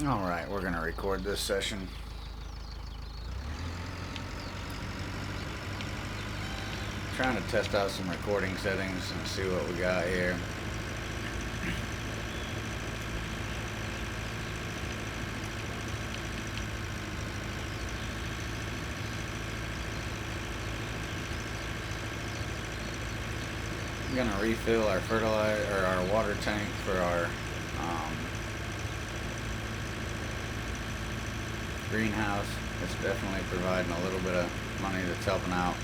Alright, we're going to record this session. Trying to test out some recording settings and see what we got here. I'm going to refill our fertilizer or our water tank for our greenhouse. It's definitely providing a little bit of money that's helping out.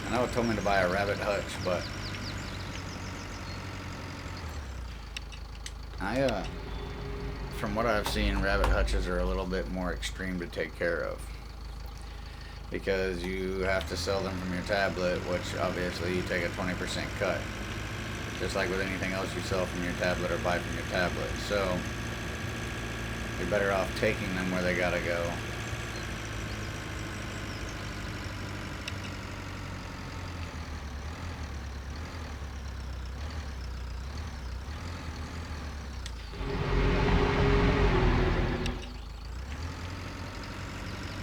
I know it told me to buy a rabbit hutch, but from what I've seen, rabbit hutches are a little bit more extreme to take care of because you have to sell them from your tablet, which obviously you take a 20% cut, just like with anything else you sell from your tablet or buy from your tablet. So you're better off taking them where they gotta go.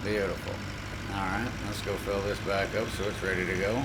Beautiful. Alright, let's go fill this back up so it's ready to go.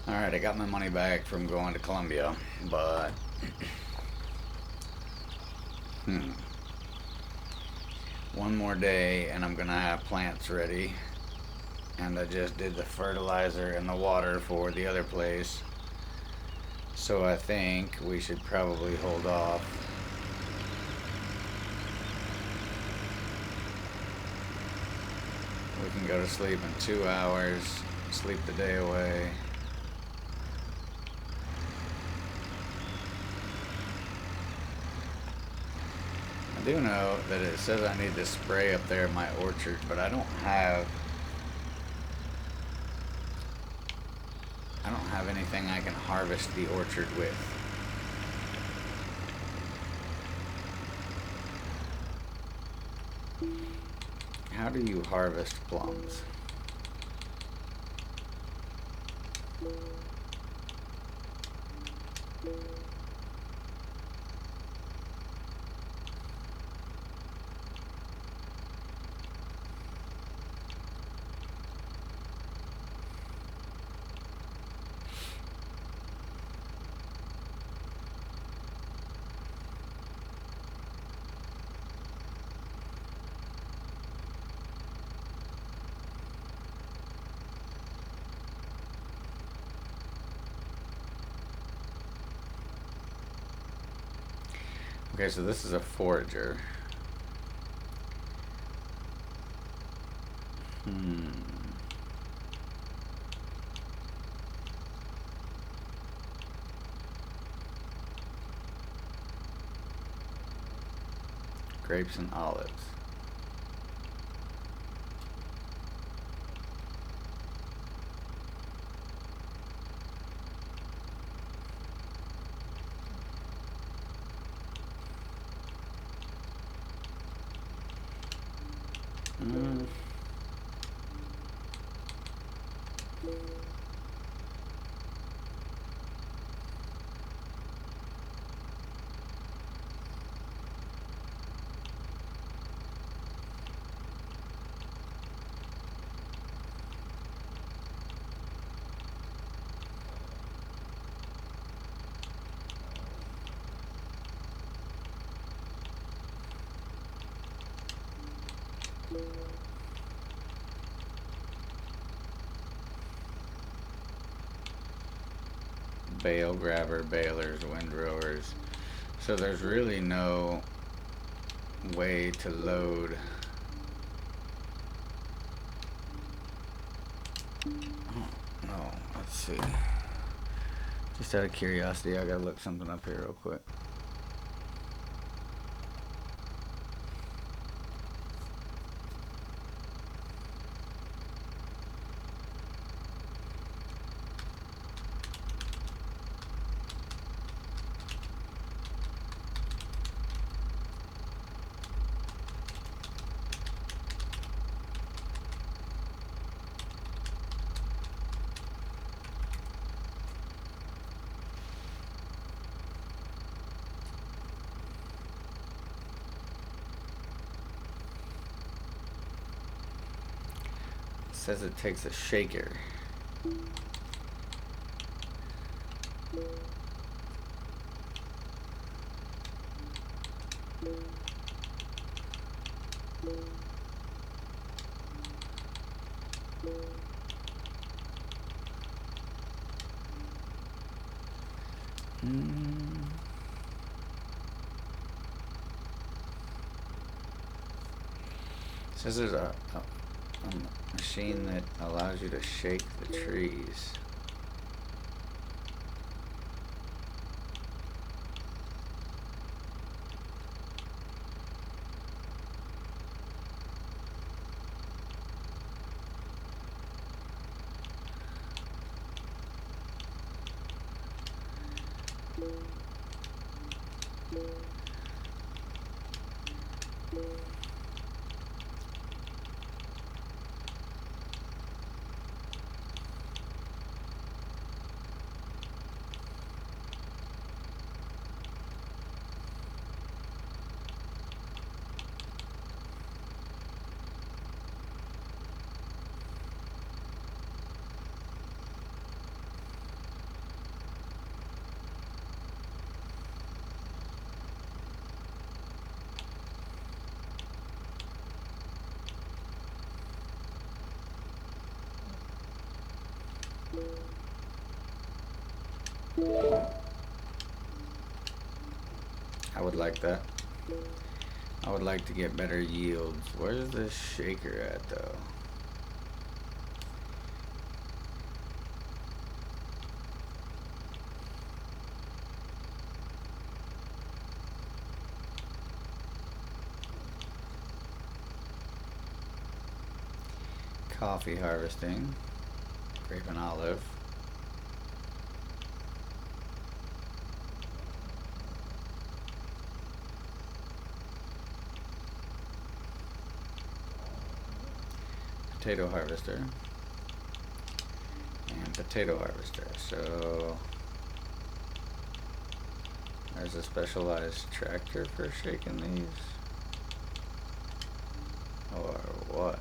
Alright, I got my money back from going to Colombia, but one more day and I'm gonna have plants ready. And I just did the fertilizer and the water for the other place, so I think we should probably hold off. We can go to sleep in 2 hours, sleep the day away. I do know that it says I need to spray up there in my orchard, but I don't have anything I can harvest the orchard with. How do you harvest plums? Okay, so this is a forager. Grapes and olives. bale grabber, balers, windrowers. So there's really no way to load. Oh, no, let's see. Just out of curiosity, I gotta look something up here real quick. It says it takes a shaker. It says there's a machine that allows you to shake the trees. I would like that. I would like to get better yields. Where's this shaker at though? Coffee harvesting, grape and olive. Potato harvester and potato harvester. So there's a specialized tractor for shaking these, or what?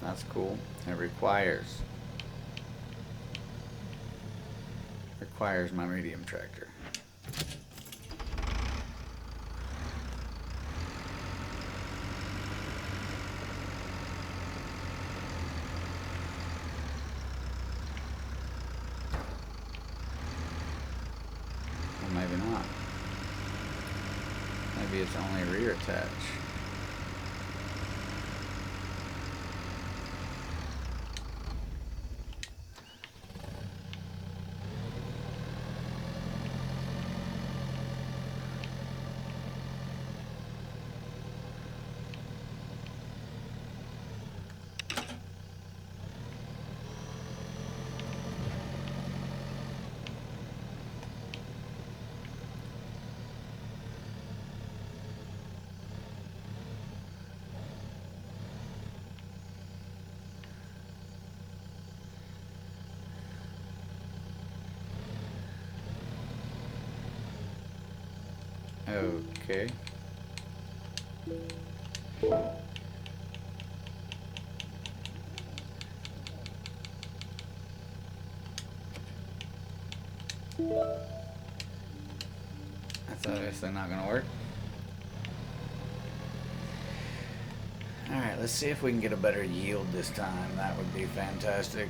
That's cool. It requires my medium tractor. Well, maybe not. Maybe it's only rear attach. Okay. That's obviously not going to work. Alright, let's see if we can get a better yield this time. That would be fantastic.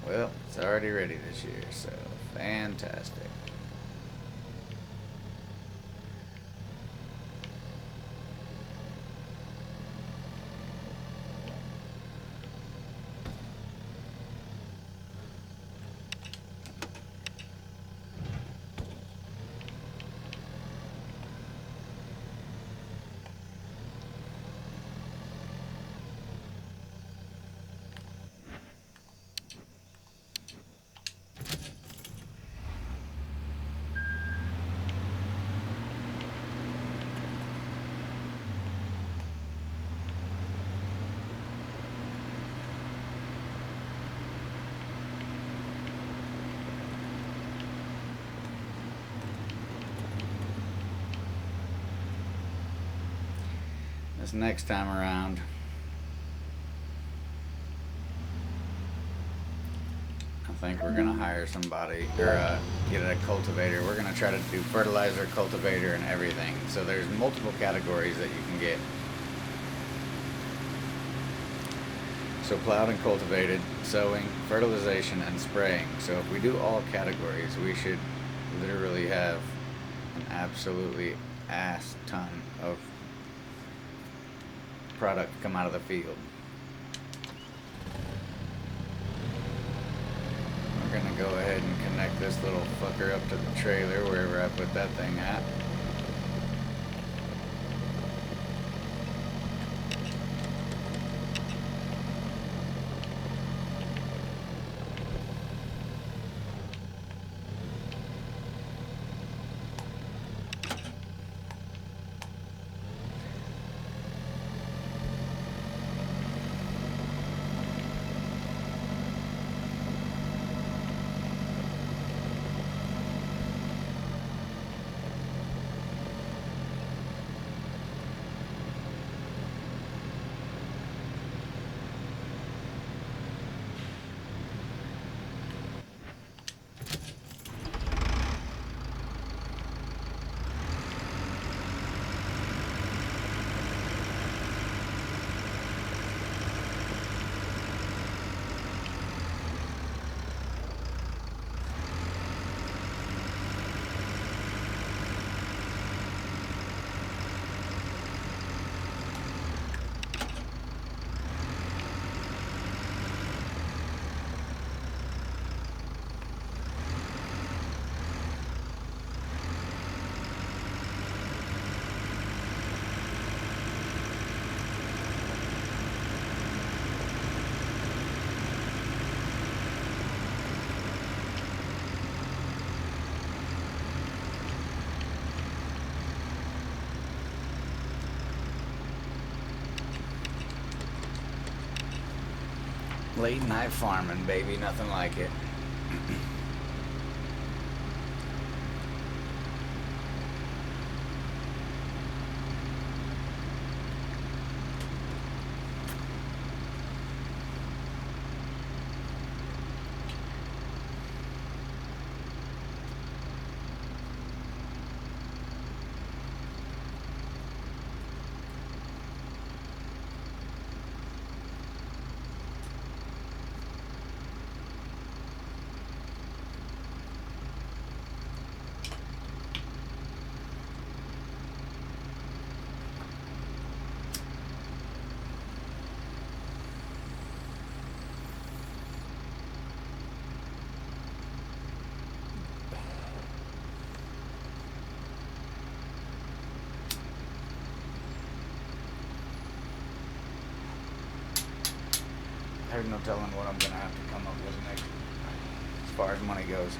Well, it's already ready this year, so fantastic. This next time around, I think we're gonna hire somebody or get a cultivator. We're gonna try to do fertilizer, cultivator, and everything. So there's multiple categories that you can get. So plowed and cultivated, sowing, fertilization, and spraying. So if we do all categories, we should literally have an absolutely ass ton of product come out of the field. We're gonna go ahead and connect this little fucker up to the trailer wherever I put that thing at. Late night farming, baby, nothing like it. There's no telling what I'm gonna have to come up with next, as far as money goes.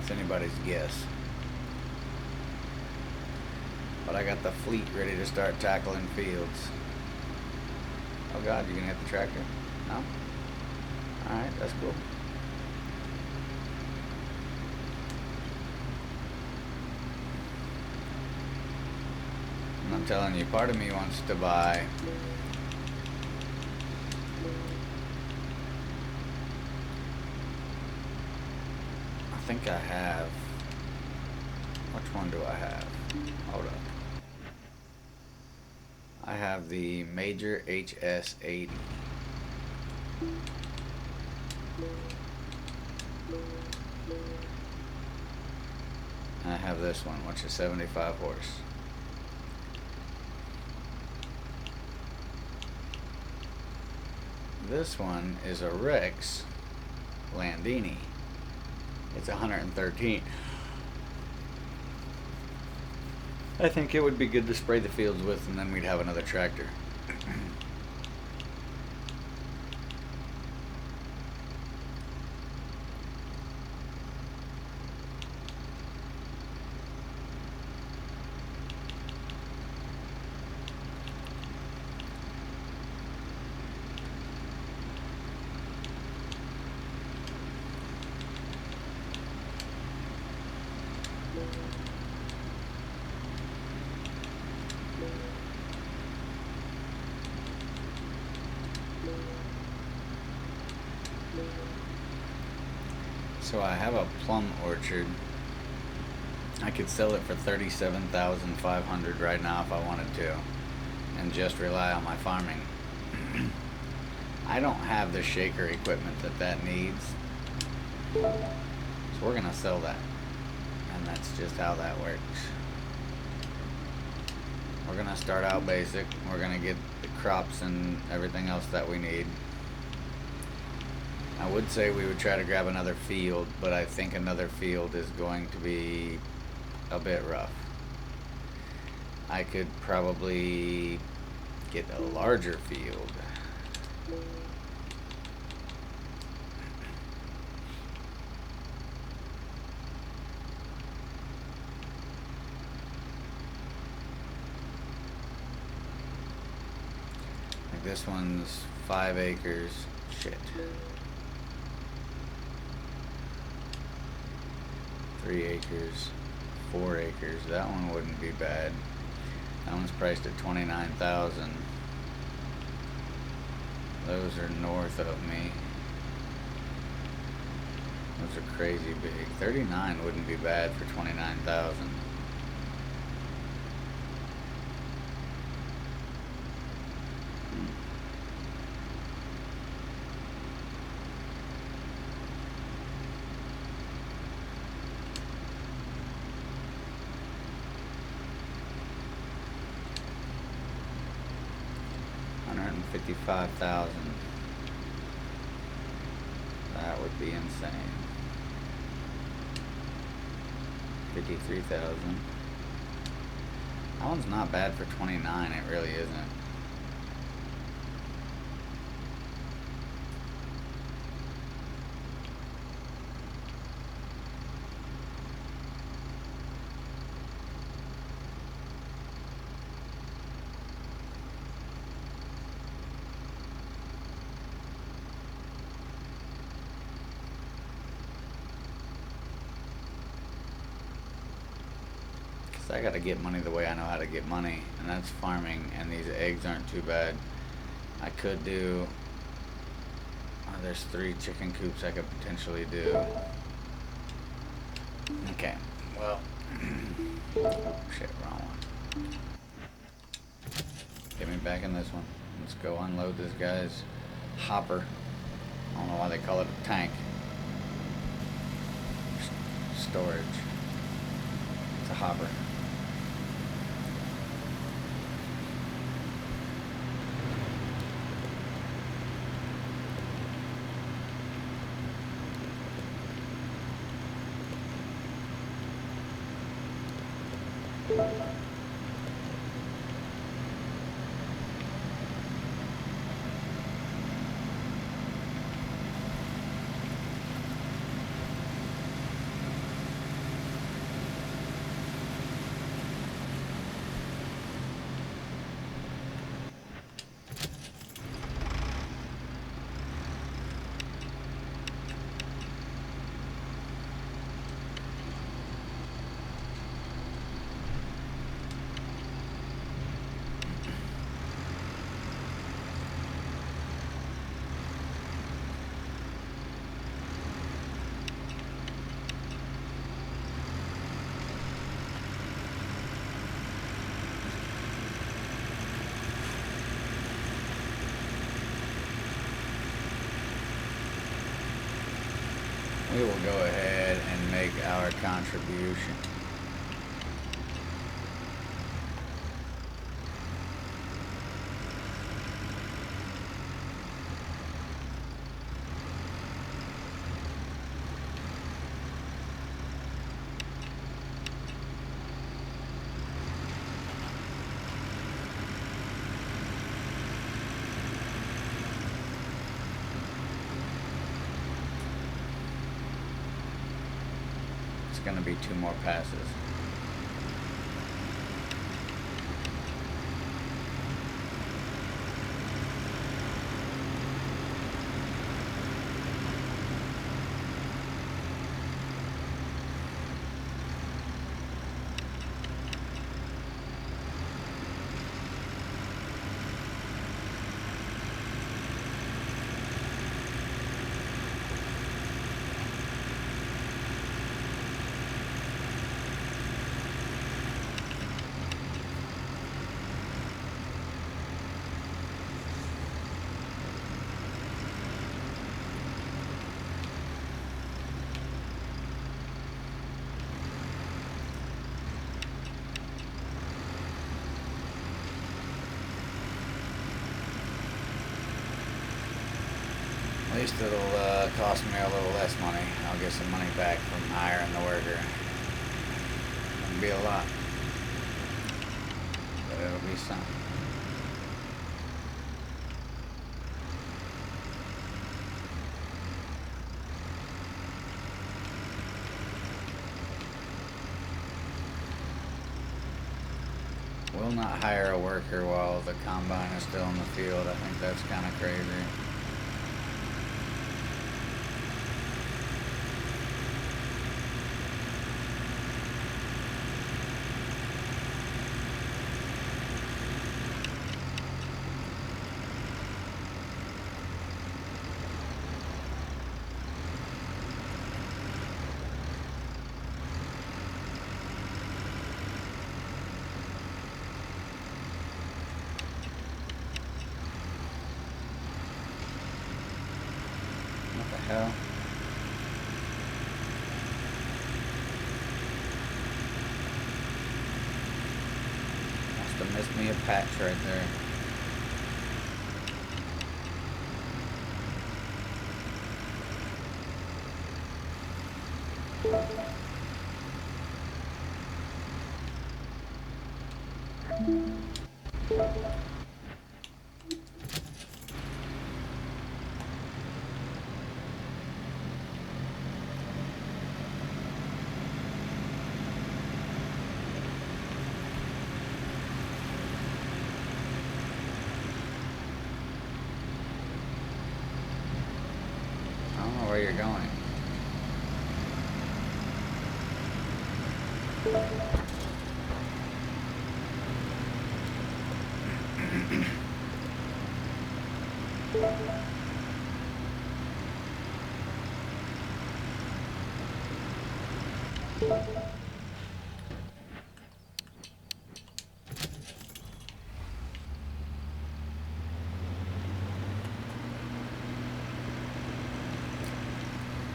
It's anybody's guess. But I got the fleet ready to start tackling fields. Oh God, you gonna hit the tractor? No? Alright, that's cool. I'm telling you, part of me wants to buy I think I have, which one do I have? Hold up. I have the Major HS80. And I have this one, which is 75 horse. This one is a Rex Landini. It's 113. I think it would be good to spray the fields with, and then we'd have another tractor. So I have a plum orchard. I could sell it for $37,500 right now if I wanted to, and just rely on my farming. I don't have the shaker equipment that needs, so we're gonna sell that, and that's just how that works. We're gonna start out basic. We're gonna get the crops and everything else that we need. I would say we would try to grab another field, but I think another field is going to be a bit rough. I could probably get a larger field. Like this one's 5 acres. Shit. 3 acres, 4 acres. That one wouldn't be bad. That one's priced at $29,000. Those are north of me. Those are crazy big. 39 wouldn't be bad for $29,000. $55,000. That would be insane. 53,000. That one's not bad for 29. It really isn't. I gotta get money the way I know how to get money, and that's farming, and these eggs aren't too bad. I could do, there's 3 chicken coops I could potentially do. Okay, well, oh shit, wrong one. Get me back in this one. Let's go unload this guy's hopper. I don't know why they call it a tank. Storage. It's a hopper. we will go ahead and make our contribution. Going to be 2 more passes. At least it'll cost me a little less money. I'll get some money back from hiring the worker. It'll be a lot, but it'll be something. Will not hire a worker while the combine is still in the field. I think that's kind of crazy. Hell. Must have missed me a patch right there. I don't know where you're going.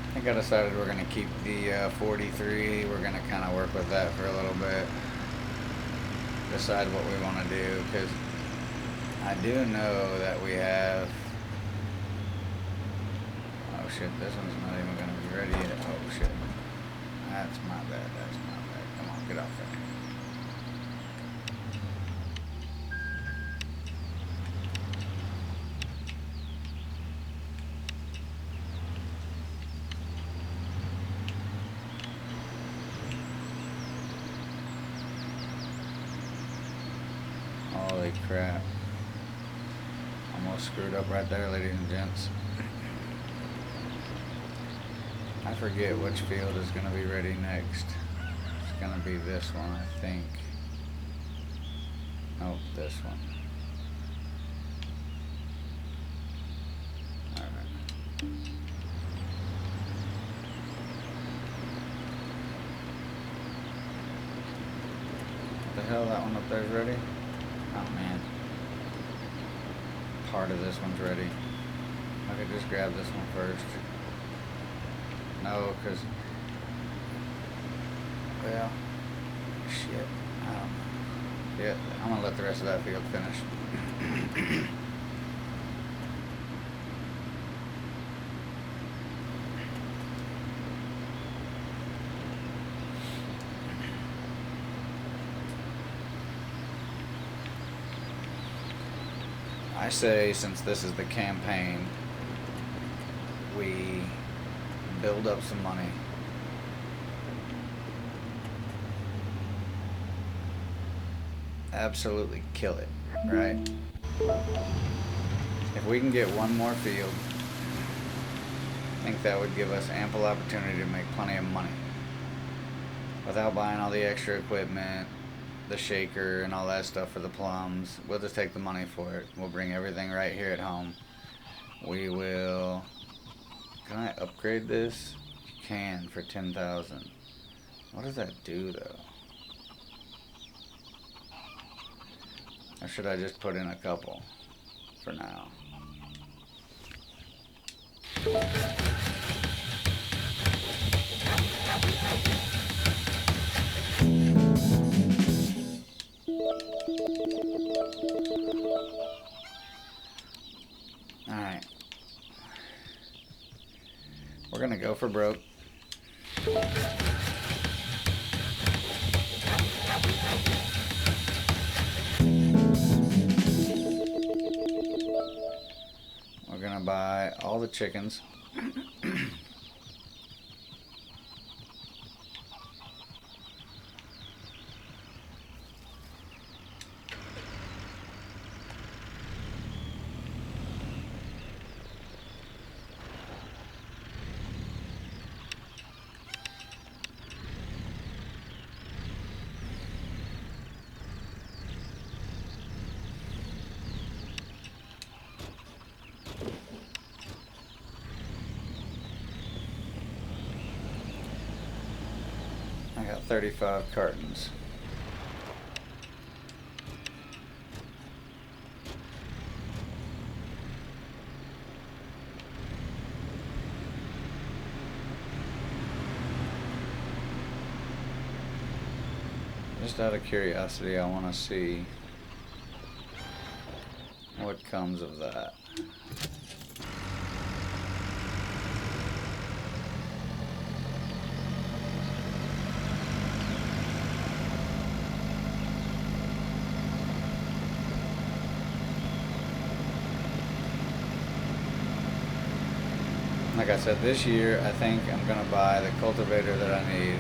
I think I decided we're going to keep the 43. We're going to kind of work with that for a little bit. Decide what we want to do, because I do know that we have... Oh shit, this one's not even going to be ready yet. Oh shit. That's my bad, that's my bad. Come on, get off there. Holy crap. Almost screwed up right there, ladies and gents. I forget which field is going to be ready next. It's going to be this one, I think. Oh, this one. Alright. What the hell, that one up there is ready? Oh man. Part of this one's ready. I could just grab this one first. No, because, well, shit, I don't know. Yeah, I'm going to let the rest of that field finish. I say, since this is the campaign, we build up some money. Absolutely kill it, right? If we can get one more field, I think that would give us ample opportunity to make plenty of money without buying all the extra equipment, the shaker and all that stuff for the plums. We'll just take the money for it. We'll bring everything right here at home. We will... Can I upgrade this? You can for 10,000. What does that do though? Or should I just put in a couple for now? Alright. We're gonna go for broke. We're gonna buy all the chickens. I got 35 cartons. Just out of curiosity, I want to see what comes of that. Like I said, this year I think I'm going to buy the cultivator that I need.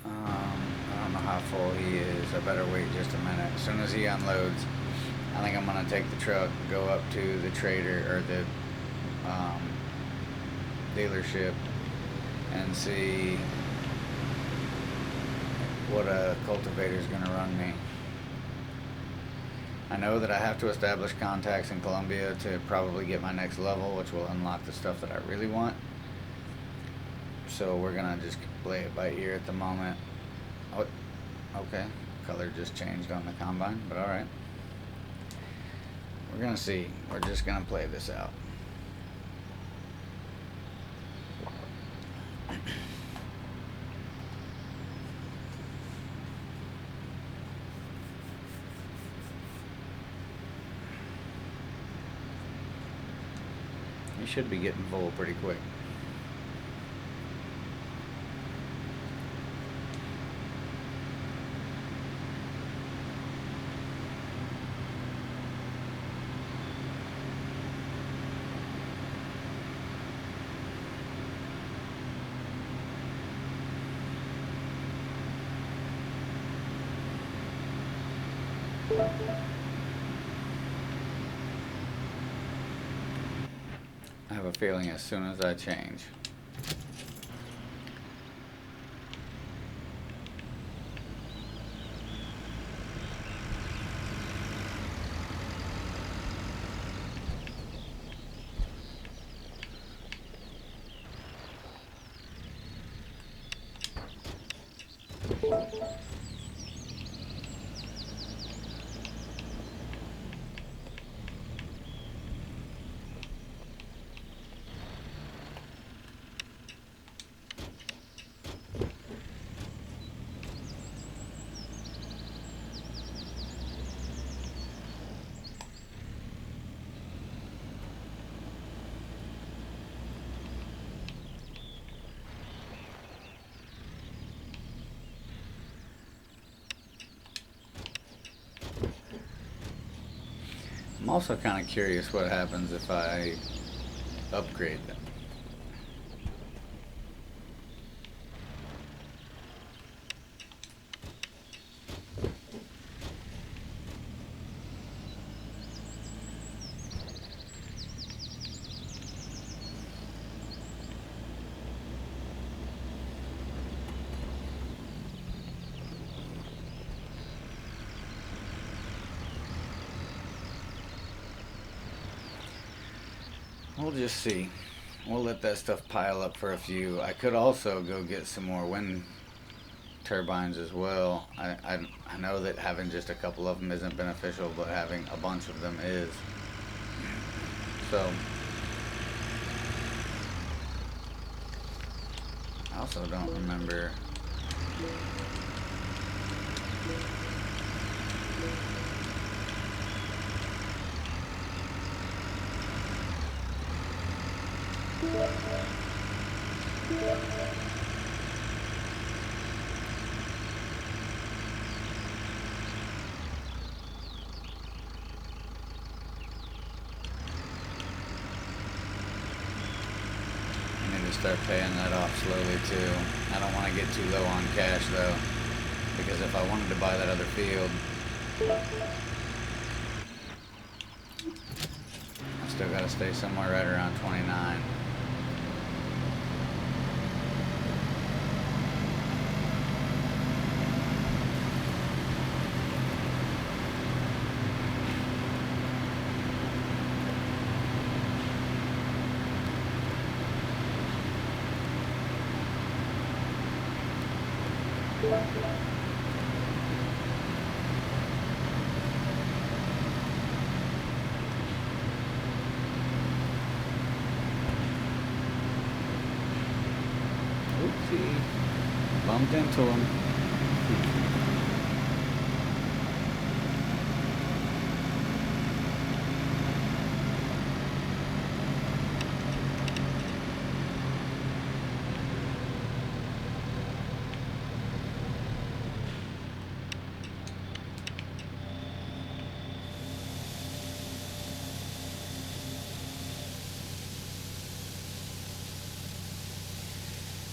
I don't know how full he is. I better wait just a minute. As soon as he unloads, I think I'm going to take the truck, go up to the trader or the dealership and see what a cultivator is going to run me. I know that I have to establish contacts in Colombia to probably get my next level, which will unlock the stuff that I really want. So we're going to just play it by ear at the moment. Oh, okay. Color just changed on the combine, but alright. We're going to see. We're just going to play this out. You should be getting full pretty quick. I have a feeling as soon as I change, I'm also kind of curious what happens if I upgrade them. We'll just see. We'll let that stuff pile up for a few. I could also go get some more wind turbines as well. I know that having just a couple of them isn't beneficial, but having a bunch of them is. So, I also don't remember. I need to start paying that off slowly too. I don't want to get too low on cash though, because if I wanted to buy that other field, I still got to stay somewhere right around 29. Oopsie. Bumped into him.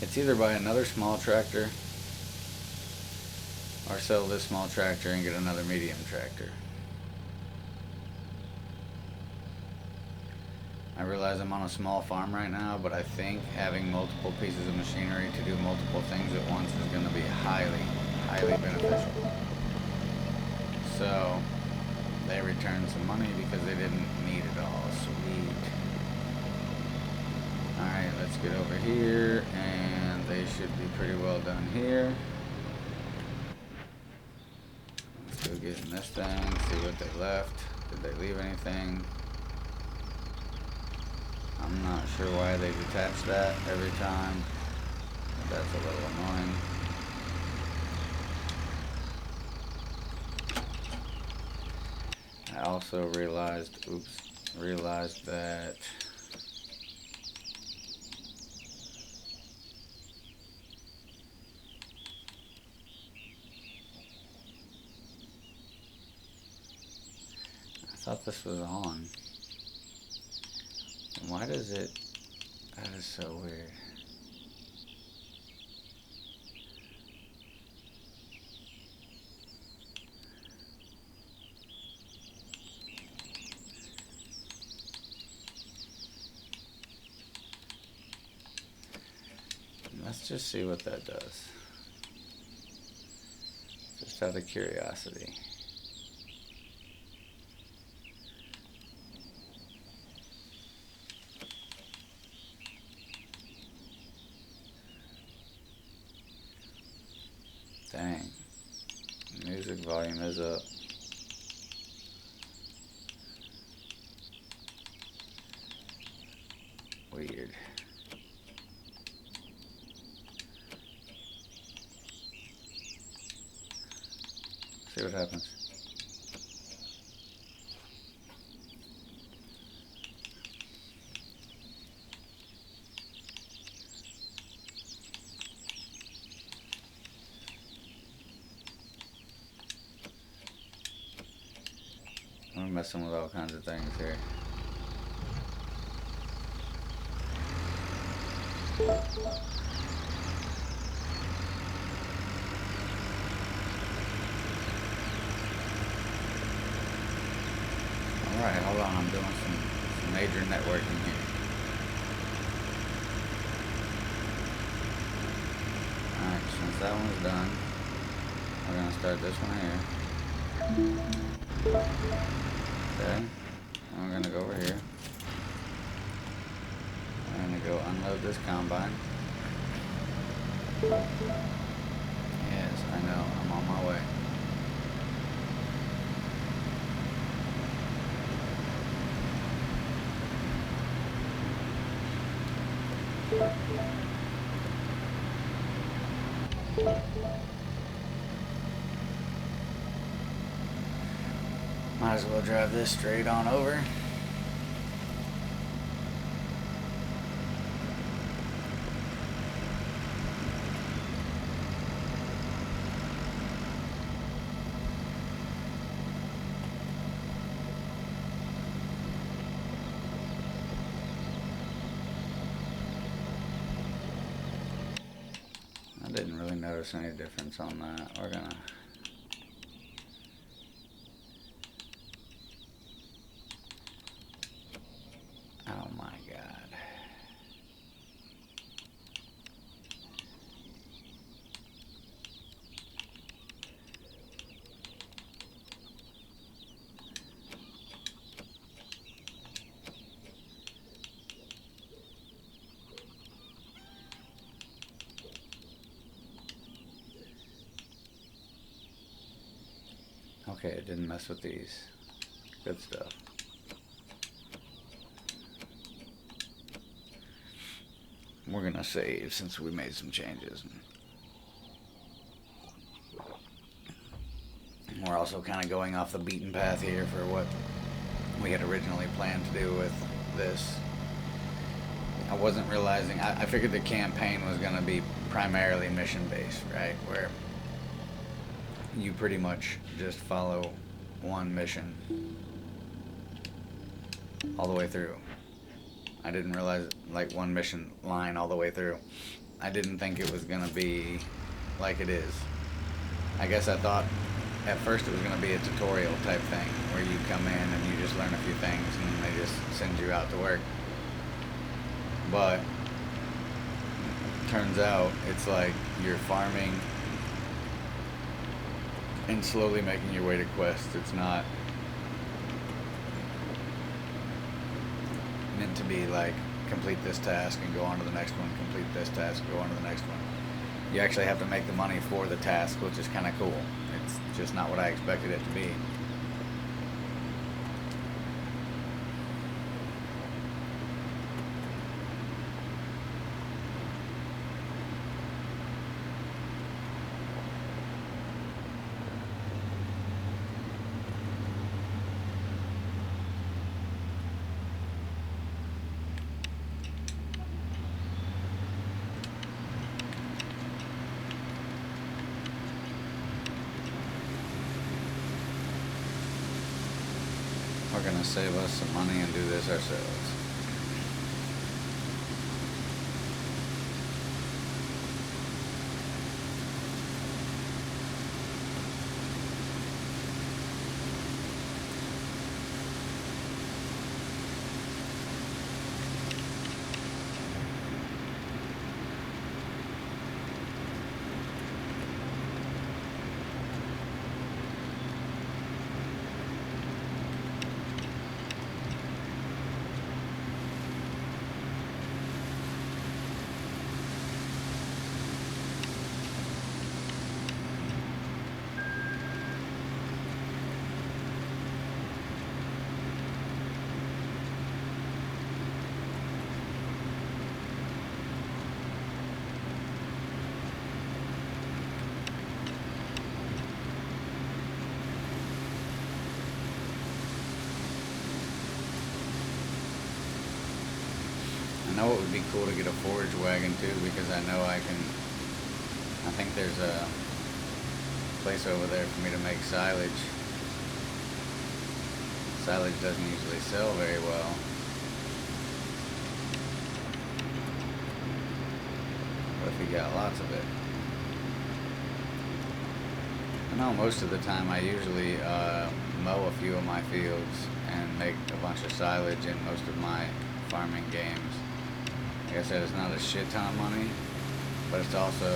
It's either buy another small tractor or sell this small tractor and get another medium tractor. I realize I'm on a small farm right now, but I think having multiple pieces of machinery to do multiple things at once is going to be highly, highly beneficial. So, they returned some money because they didn't need it all. Sweet. Alright, let's get over here, and they should be pretty well done here. Let's go get in this thing, see what they left. Did they leave anything? I'm not sure why they detach that every time. But that's a little annoying. I also realized that I thought this was on. Why does it? That is so weird. Let's just see what that does. Just out of curiosity. Dang. volume is up. Weird. See what happens. I'm messing with all kinds of things here. Alright, hold on, I'm doing some major networking here. Alright, since that one's done, we're gonna start this one here. Okay, and we're gonna go over here. We're gonna go unload this combine. Yes, I know, I'm on my way. Might as well drive this straight on over. I didn't really notice any difference on that. We're gonna oh my God. Okay, it didn't mess with these. Good stuff. We're gonna save since we made some changes. We're also kind of going off the beaten path here for what we had originally planned to do with this. I wasn't realizing, I figured the campaign was gonna be primarily mission based, right? Where you pretty much just follow one mission all the way through. I didn't realize like one mission line all the way through. I didn't think it was gonna be like it is. I guess I thought at first it was gonna be a tutorial type thing where you come in and you just learn a few things and then they just send you out to work. But turns out it's like you're farming and slowly making your way to quests. It's not meant to be like complete this task and go on to the next one, complete this task, go on to the next one. You actually have to make the money for the task, which is kind of cool. It's just not what I expected it to be. We're gonna save us some money and do this ourselves. know it would be cool to get a forage wagon too, because I know I think there's a place over there for me to make silage. Silage doesn't usually sell very well. What if you got lots of it? I know most of the time I usually mow a few of my fields and make a bunch of silage in most of my farming games. Like I said, it's not a shit ton of money, but it's also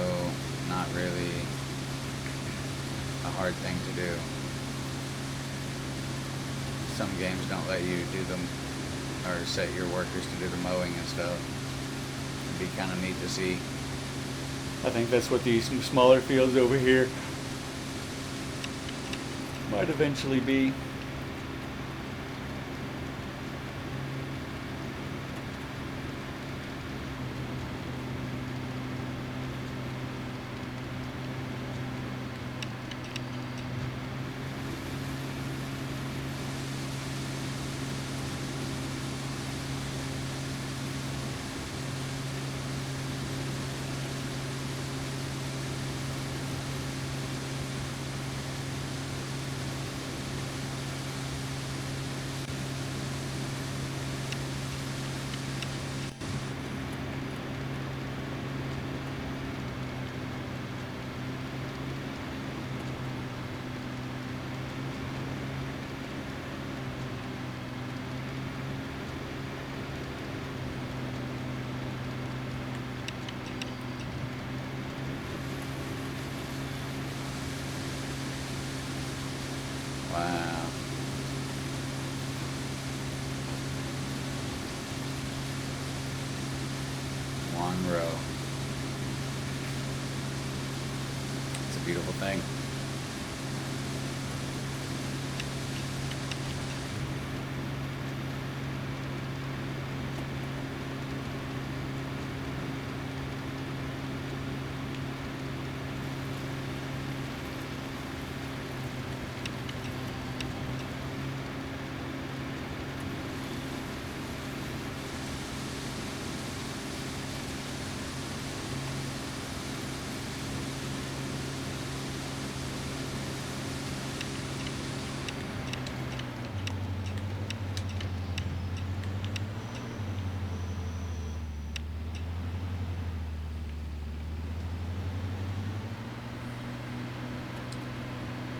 not really a hard thing to do. Some games don't let you do them, or set your workers to do the mowing and stuff. It'd be kind of neat to see. I think that's what these smaller fields over here might eventually be. Wow. One row. It's a beautiful thing.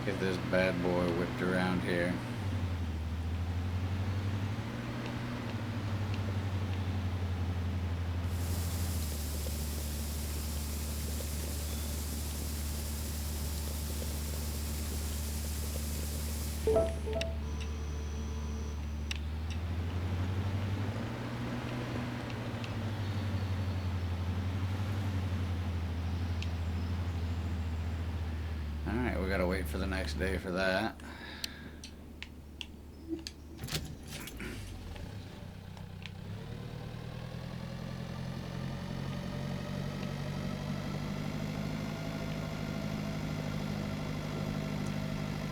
Get this bad boy whipped around here. Alright, we gotta wait for the next day for that.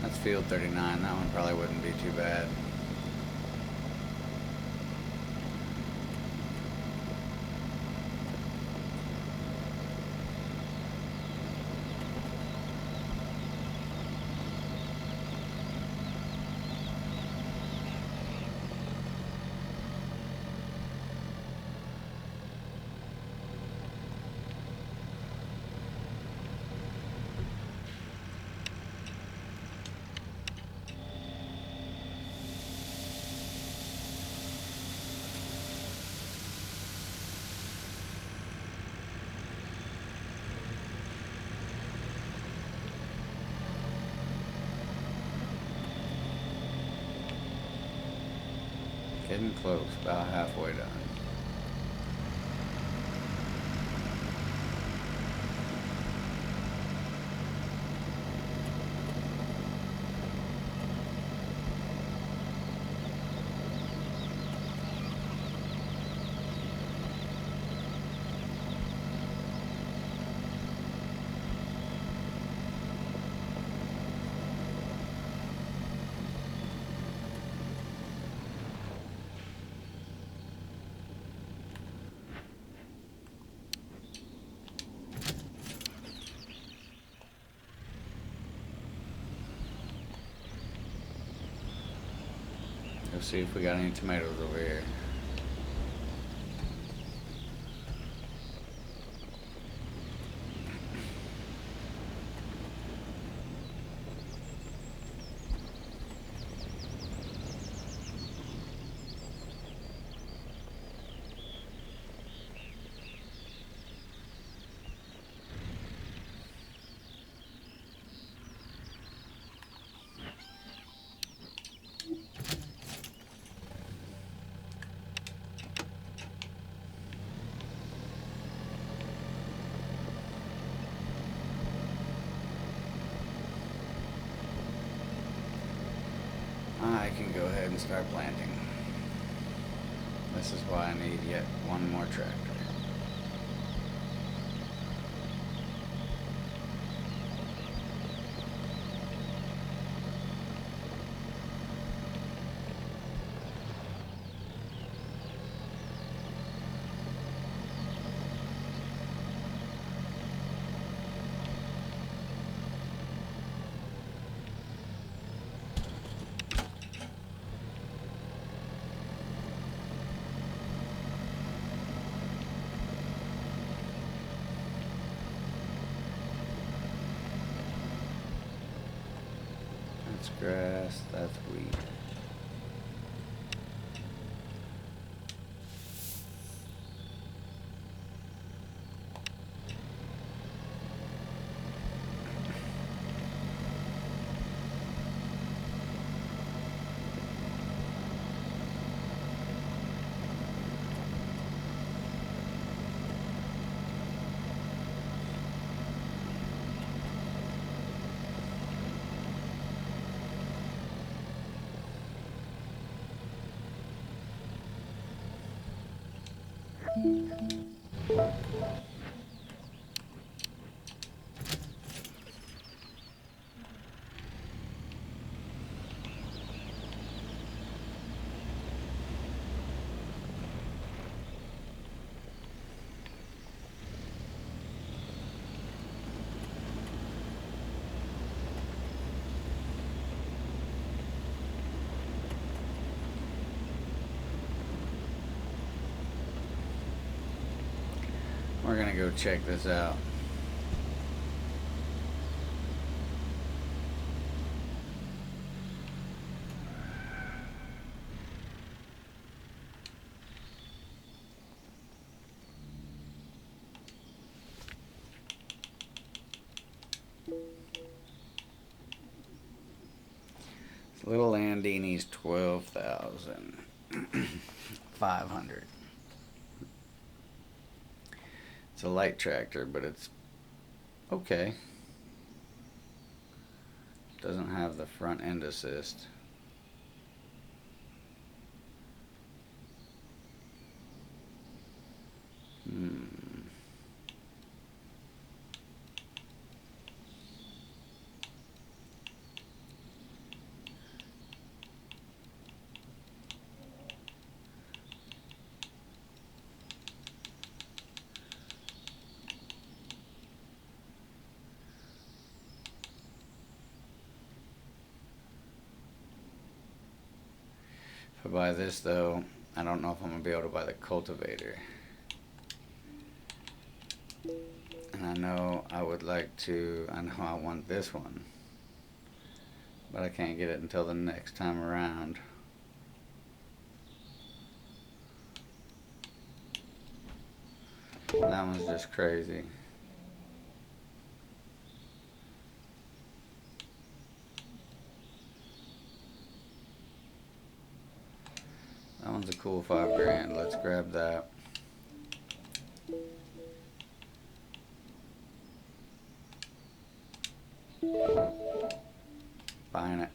That's field 39. That one probably wouldn't be too bad. Getting close, about halfway done. Let's see if we got any tomatoes over here. I can go ahead and start planting. This is why I need yet one more tractor. That's grass, that's wheat. We're gonna go check this out. Little Landini's 12,500. It's a light tractor, but it's okay. Doesn't have the front end assist. If I buy this though, I don't know if I'm gonna be able to buy the cultivator. And I know I would like to, I know I want this one, but I can't get it until the next time around. That one's just crazy. That one's a cool $5 grand. Let's grab that. Buying it.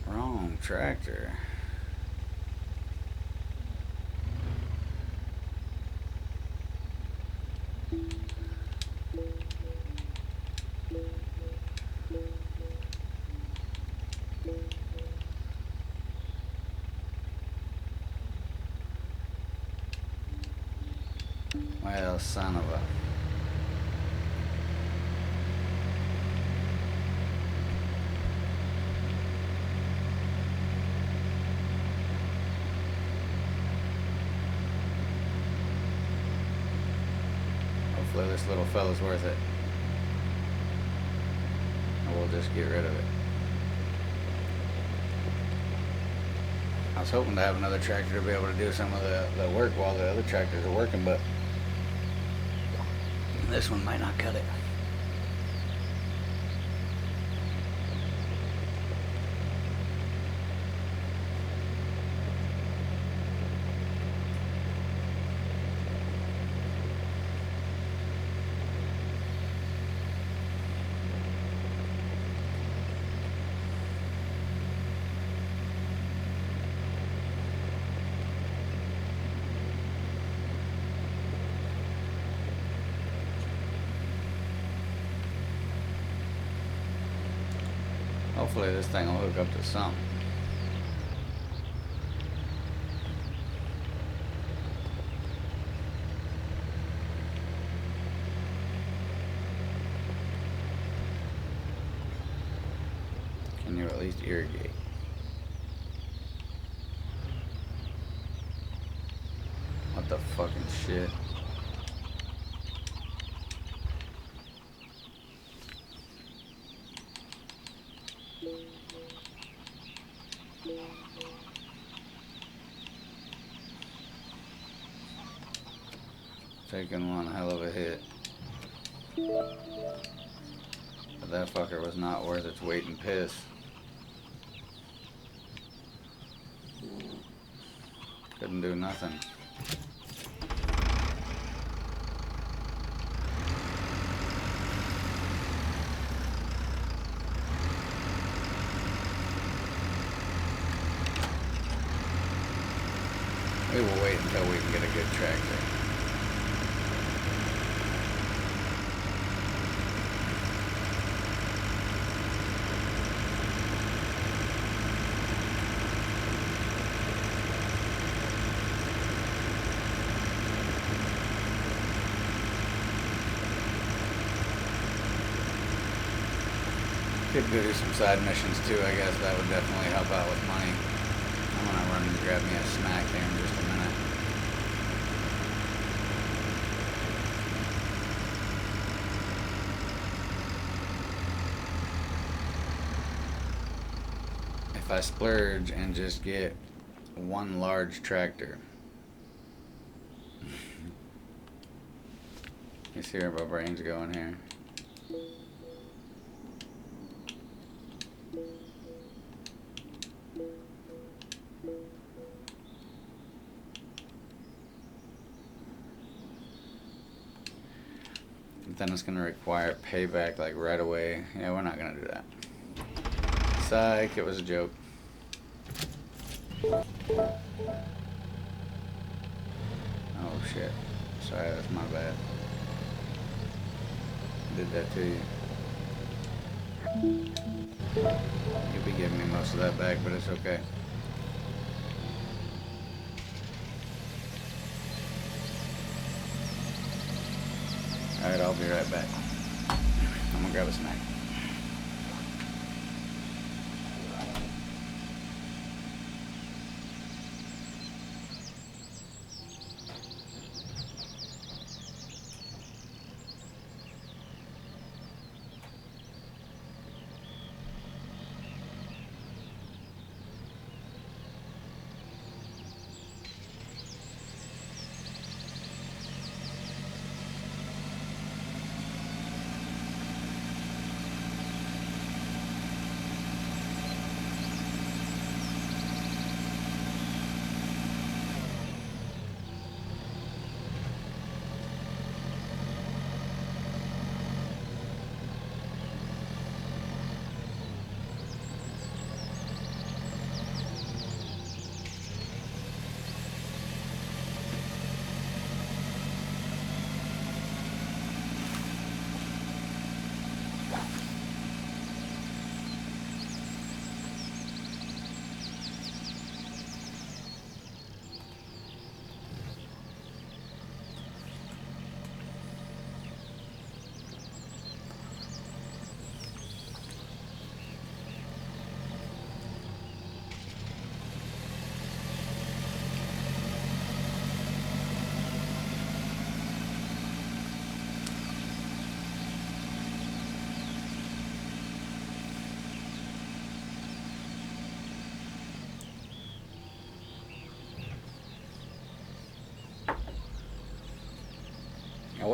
Wrong tractor. Well, son of a... Hopefully this little fella's worth it. And we'll just get rid of it. I was hoping to have another tractor to be able to do some of the work while the other tractors are working, but this one might not cut it. Hopefully this thing will hook up to something. Can you at least irrigate? What the fucking shit? Taking one hell of a hit. But that fucker was not worth its weight in piss. Couldn't do nothing. We will wait until we can get a good tractor. Could go do some side missions too, I guess. That would definitely help out with money. I'm gonna run and grab me a snack here in just a minute. If I splurge and just get one large tractor. You see where my brain's going here? Then it's gonna require payback like right away. Yeah, we're not gonna do that. Psych, it was a joke. Oh shit. Sorry, that's my bad. Did that to you. You'll be giving me most of that back, but it's okay. Alright, I'll be right back. I'm gonna grab a snack.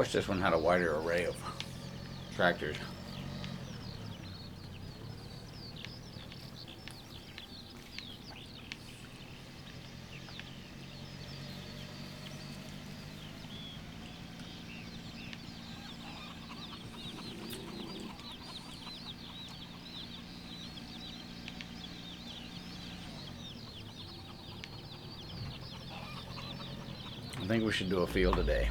wish this one had a wider array of tractors. I think we should do a field today.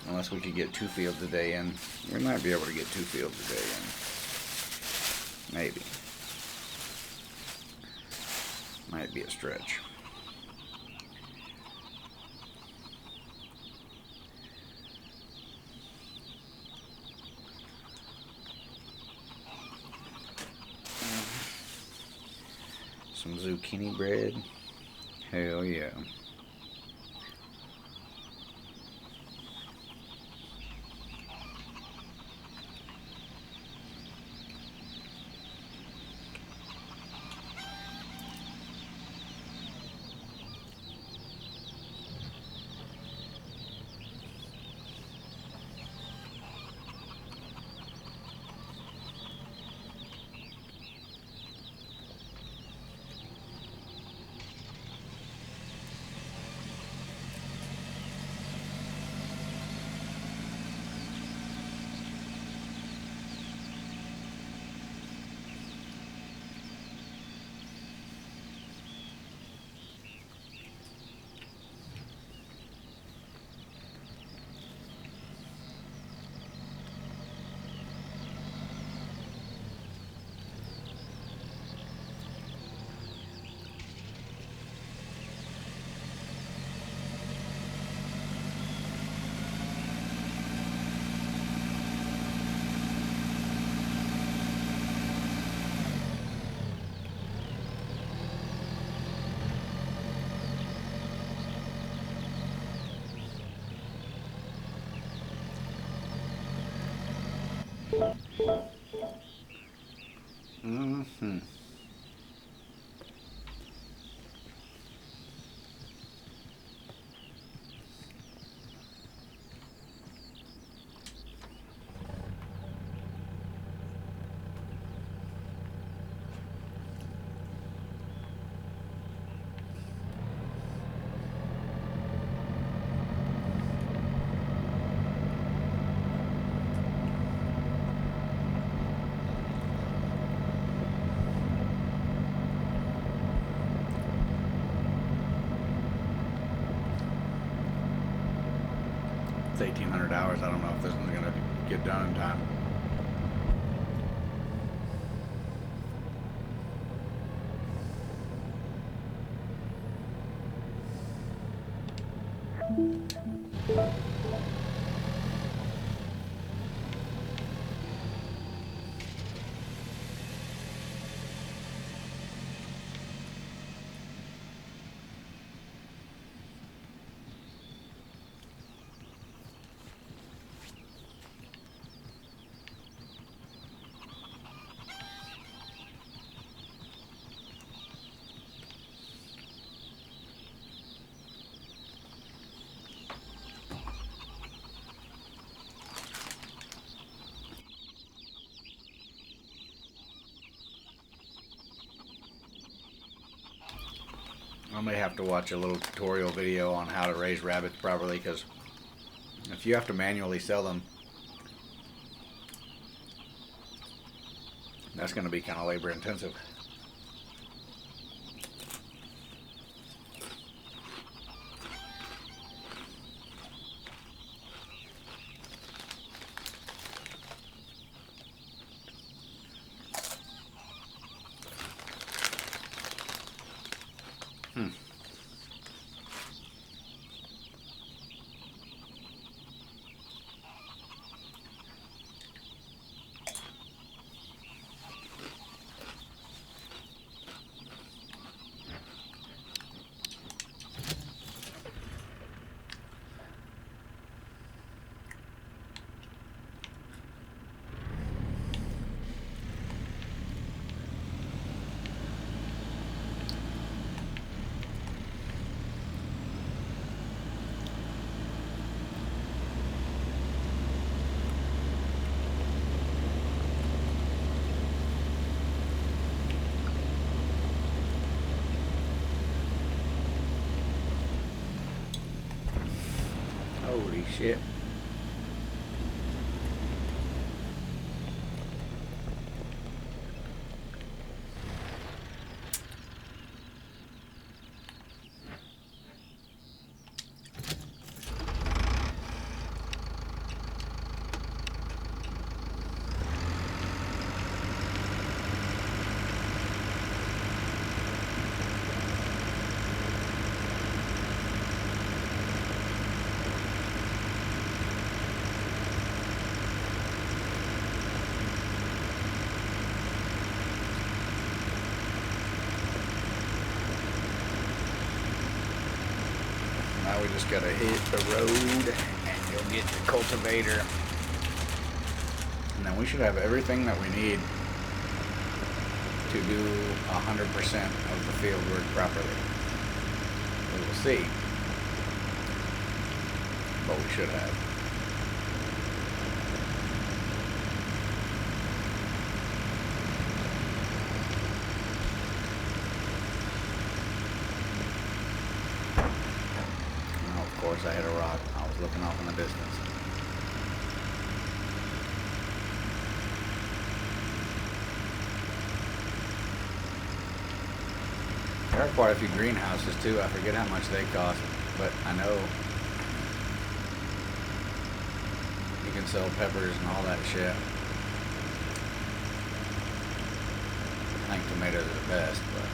Unless we could get 2 fields a day in. We might be able to get 2 fields a day in. Maybe. Might be a stretch. Some zucchini bread. Hell yeah. Mm-hmm. It's 1,800 hours. I don't know if this one's gonna get done in time. I may have to watch a little tutorial video on how to raise rabbits properly, because if you have to manually sell them, that's going to be kind of labor intensive. Shit. Now we just gotta hit the road and go get the cultivator. And then we should have everything that we need to do 100% of the field work properly. We will see. But we should have. Of course, I hit a rock. I was looking off in the distance. There are quite a few greenhouses too. I forget how much they cost, but I know you can sell peppers and all that shit. I think tomatoes are the best, but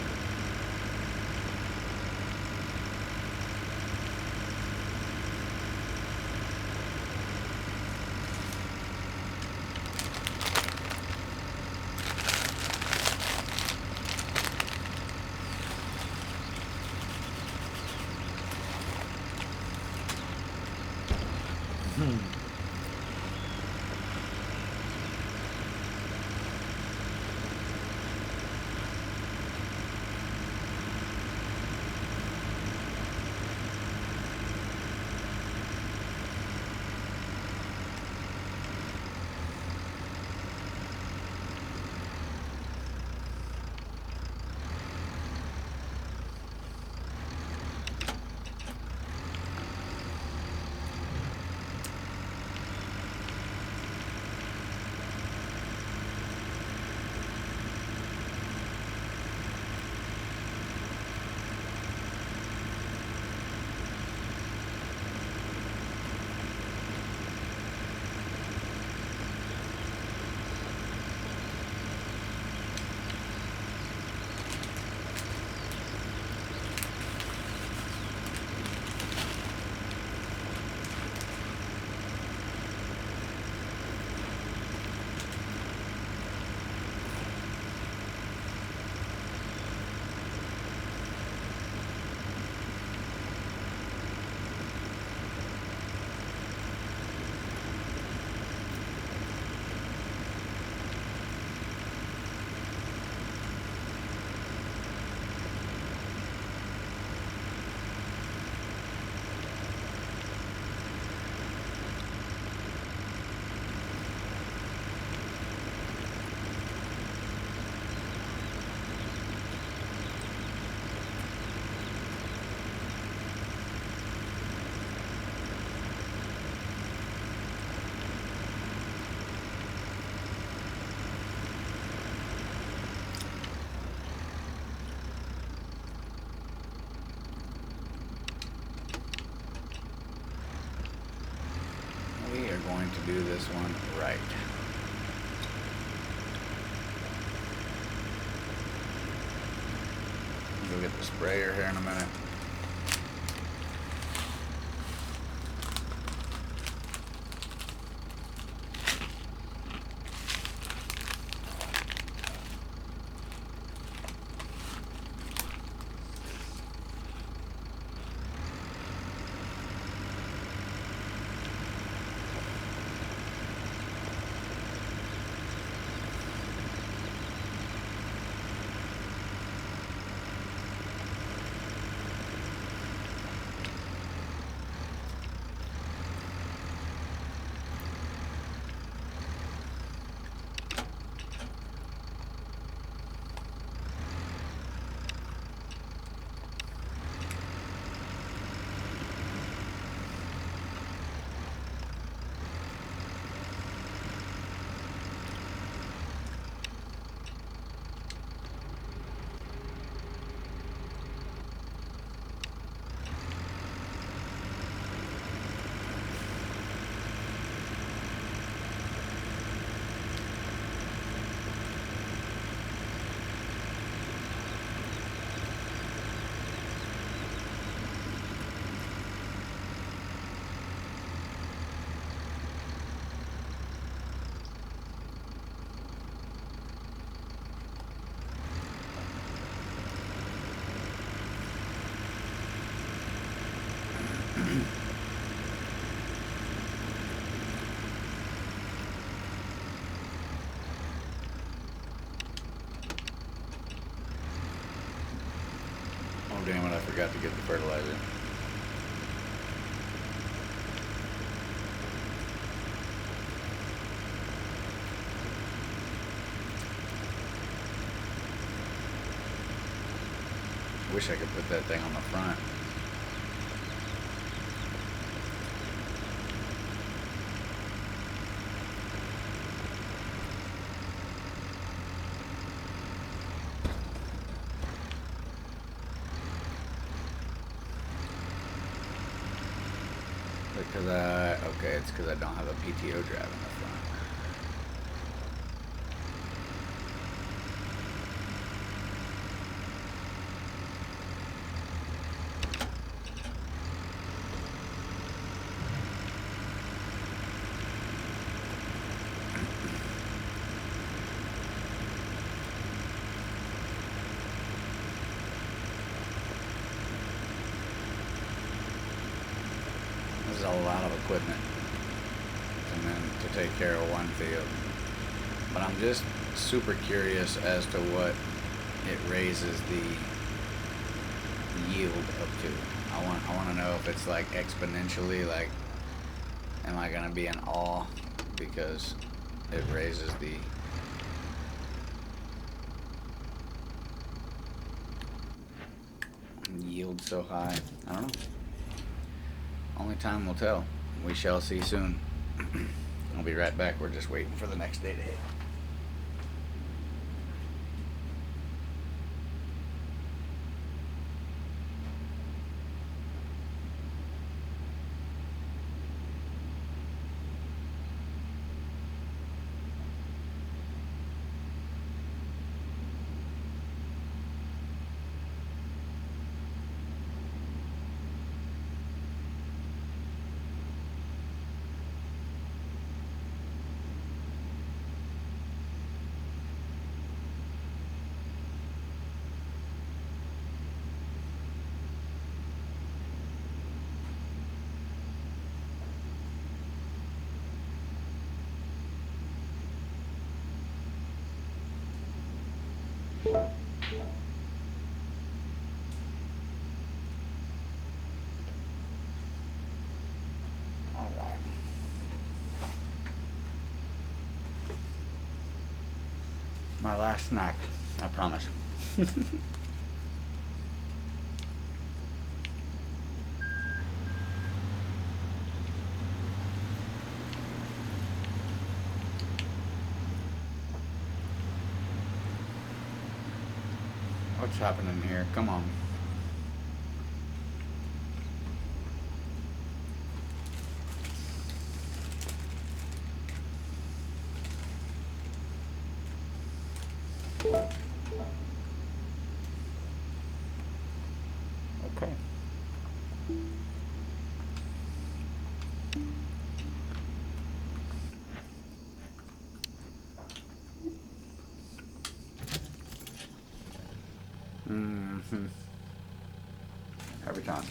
we are going to do this one right. Go get the sprayer here in a minute. damn it, I forgot to get the fertilizer. Wish I could put that thing on the front. Okay, it's because I don't have a PTO drive in the front. This is a lot of equipment and then to take care of one field. But I'm just super curious as to what it raises the yield up to. I want to know if it's like exponentially, like, am I gonna be in awe because it raises the yield so high? I don't know. Only time will tell. We shall see soon. I'll be right back. We're just waiting for the next day to hit. Alright. My last snack, I promise. What's happening here? Come on. Okay. Mm-hmm. Every time.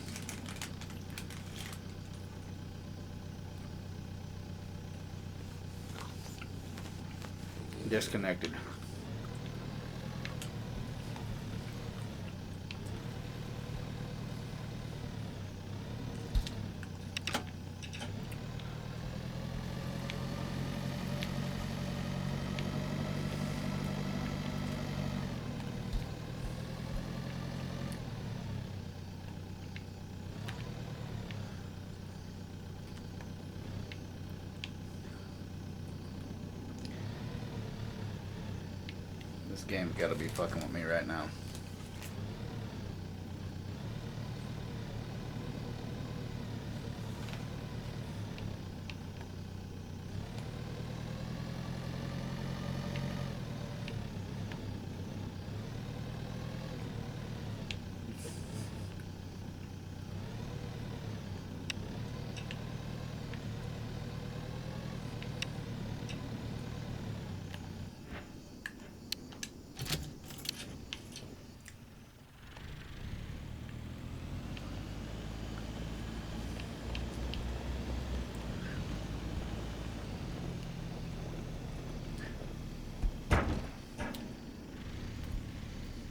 Disconnected. This game's gotta be fucking with me right now.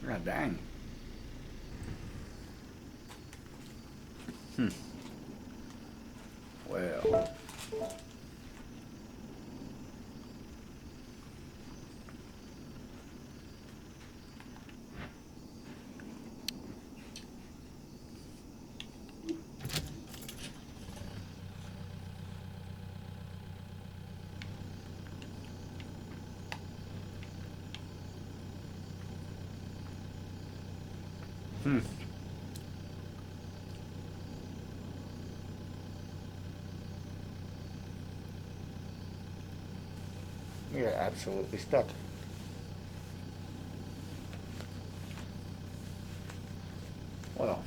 God dang. Hmm. Well. Hmm. You're absolutely stuck. Well.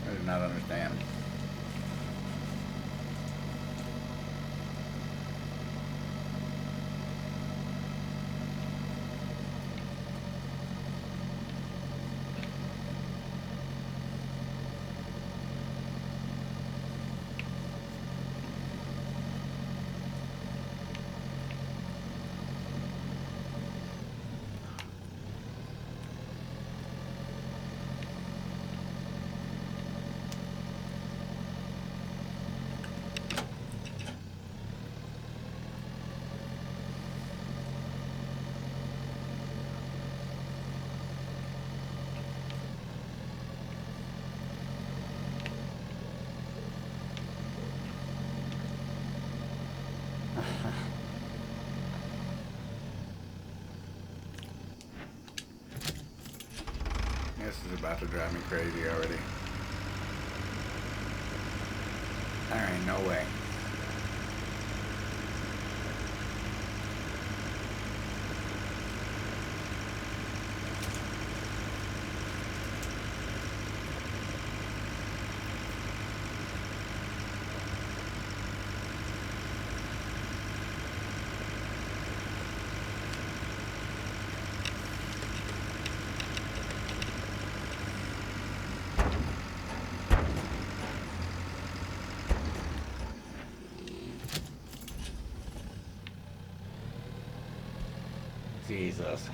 I do not understand. This is about to drive me crazy already. There ain't no way. Jesus.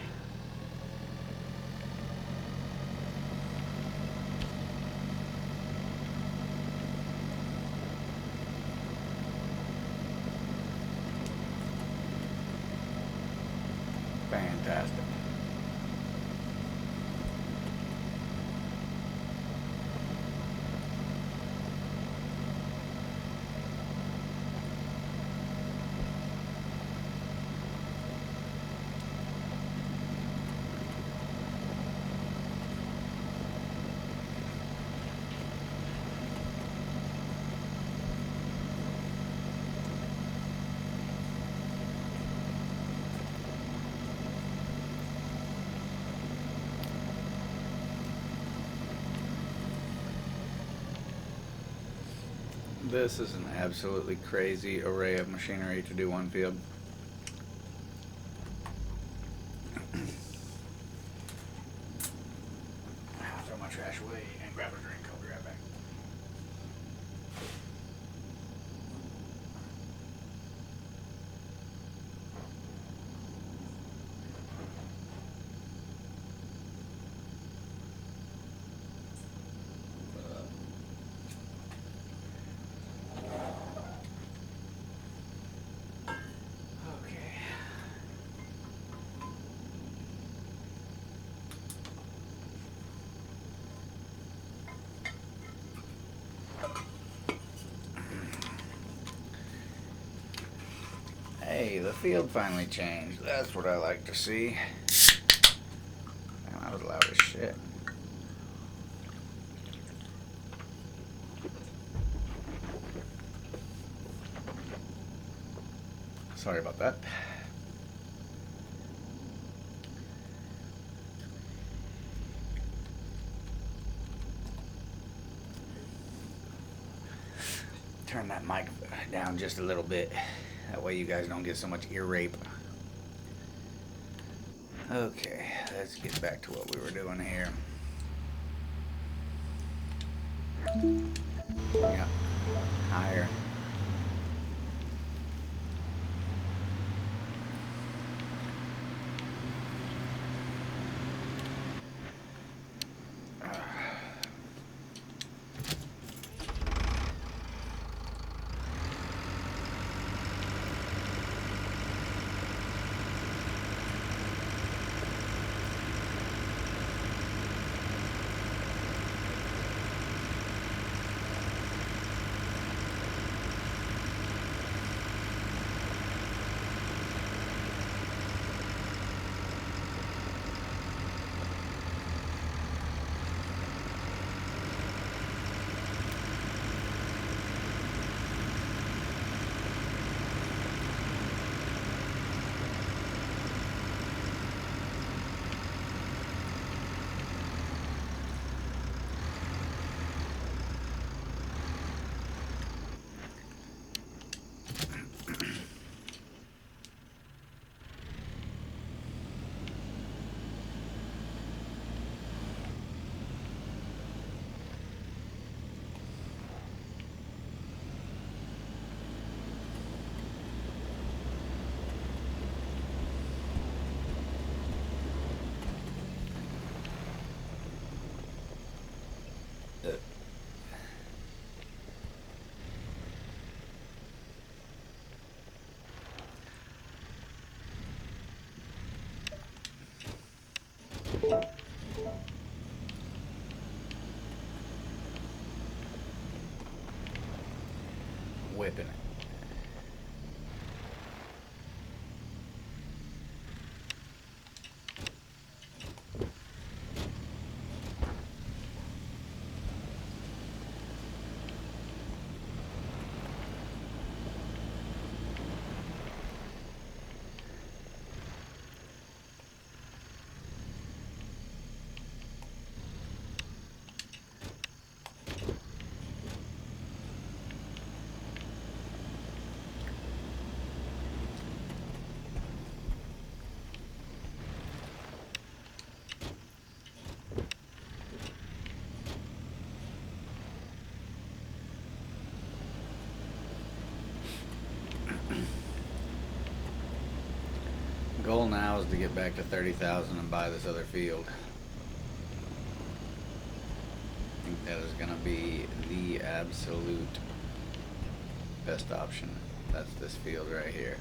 Fantastic. This is an absolutely crazy array of machinery to do one field. I'll throw my trash away and grab a drink. I'll be right back. Okay. Hey, the field finally changed. That's what I like to see. Damn, that was loud as shit. Sorry about that. turn that mic down just a little bit. That way you guys don't get so much ear rape. Okay, let's get back to what we were doing here. Yeah, higher. Whipping it. Goal now is to get back to 30,000 and buy this other field. I think that is going to be the absolute best option. That's this field right here.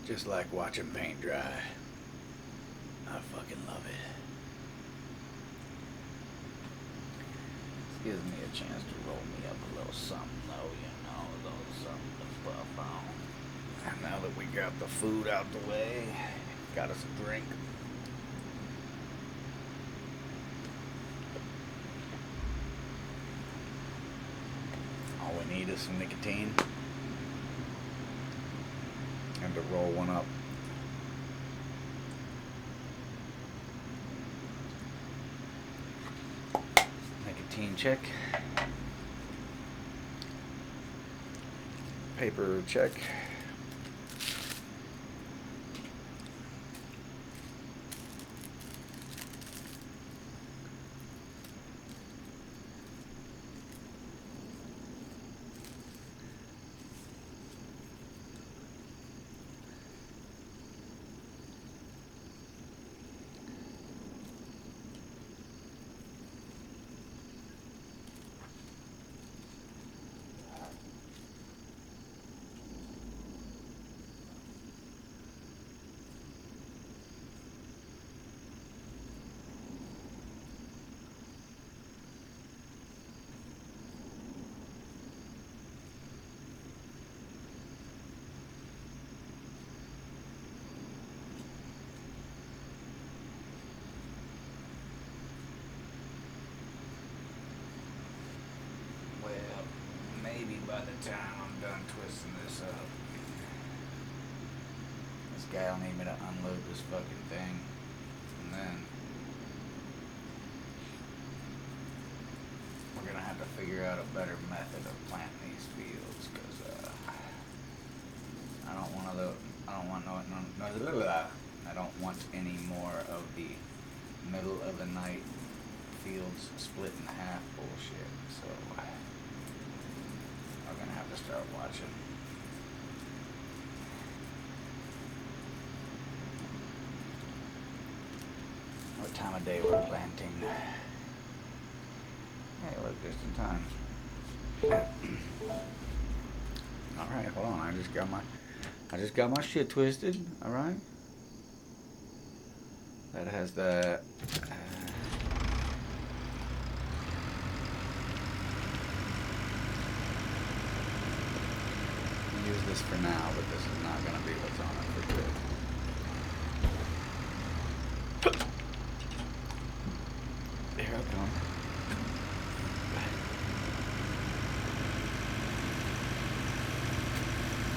Just like watching paint dry. I fucking love it. This gives me a chance to roll me up a little something though, you know, a little something to puff on. And now that we got the food out the way, got us a drink. All we need is some nicotine. And to roll one up. Nicotine check. Paper check. maybe by the time I'm done twisting this up, this guy will need me to unload this fucking thing, and then we're gonna have to figure out a better method of planting these fields, because I don't want I don't want any more of the middle of the night fields split in half bullshit. So I'm gonna have to start watching. What time of day we're planting. Hey, look, just in time. Alright, hold on, I just got my shit twisted, alright? That has the use this for now, but this is not gonna be what's on it for good. Here I come.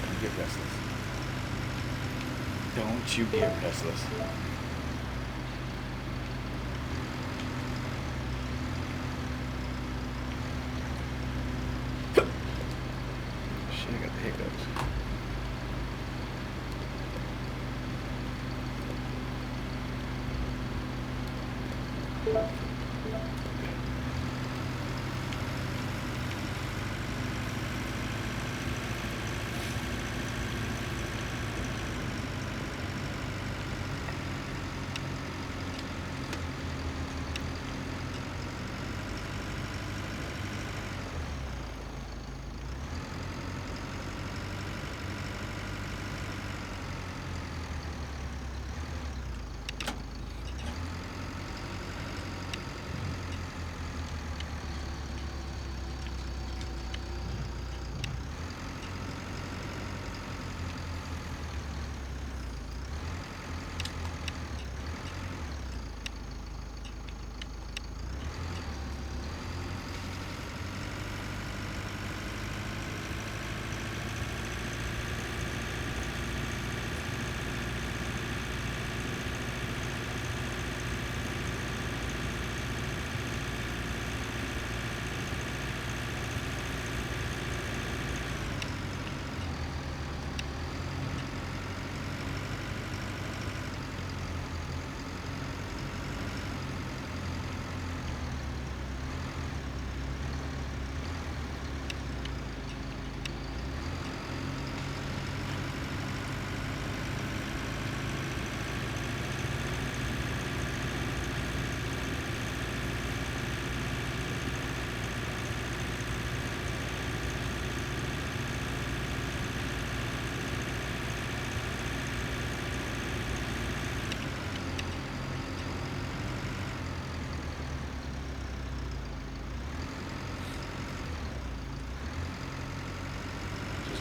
Don't get restless. Don't you get restless. Shit, I got the hiccups.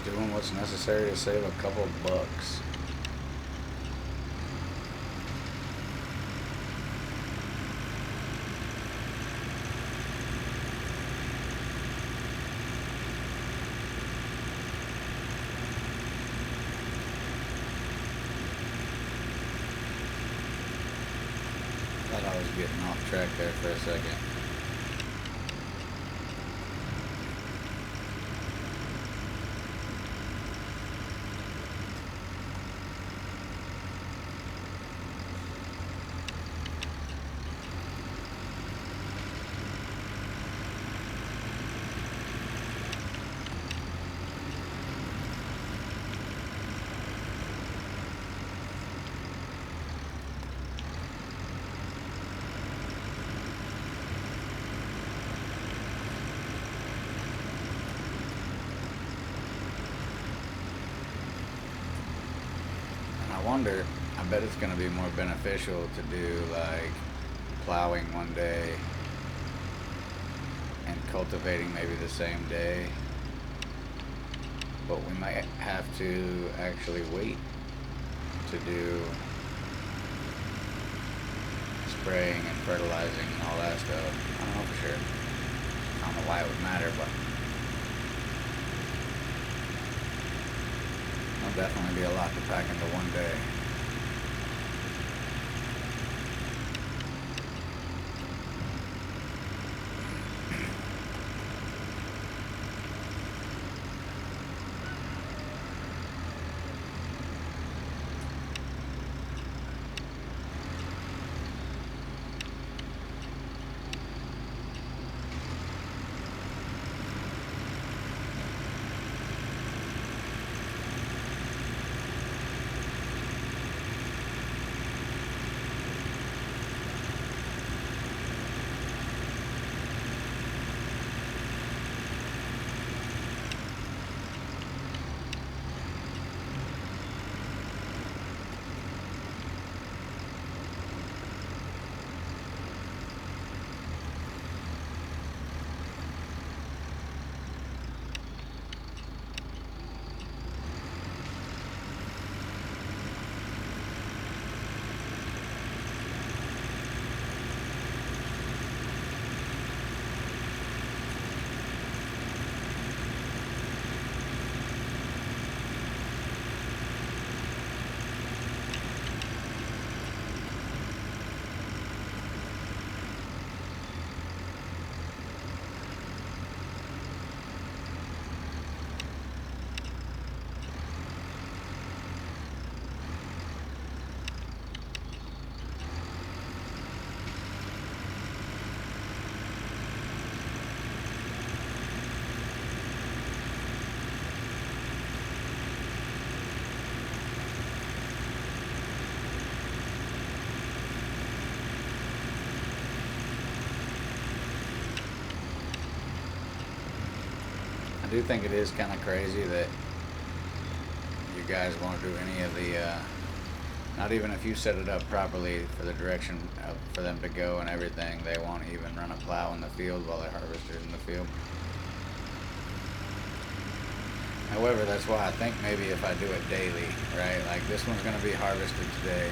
Doing what's necessary to save a couple bucks. Thought I was getting off track there for a second. I wonder, I bet it's going to be more beneficial to do like plowing one day and cultivating maybe the same day, but we might have to actually wait to do spraying and fertilizing and all that stuff. I don't know for sure. I don't know why it would matter, but It'll definitely be a lot to pack into one day. I do think it is kind of crazy that you guys won't do any of the, not even if you set it up properly for the direction for them to go and everything, they won't even run a plow in the field while the harvester's in the field. However, that's why I think maybe if I do it daily, right, like this one's going to be harvested today,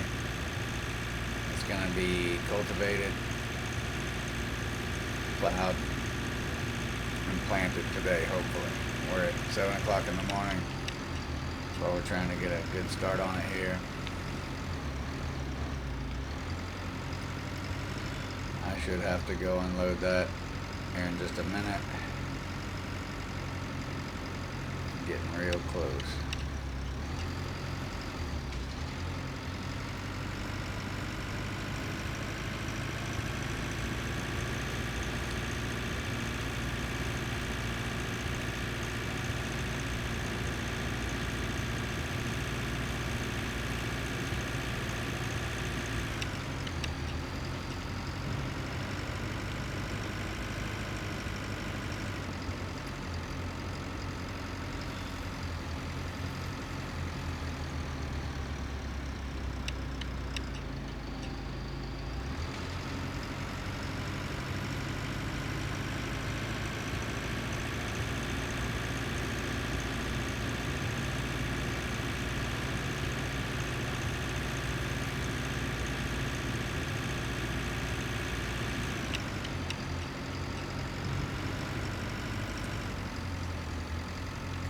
it's going to be cultivated, plowed, and planted today, hopefully. We're at 7 o'clock in the morning, so we're trying to get a good start on it here. I should have to go unload that here in just a minute. Getting real close.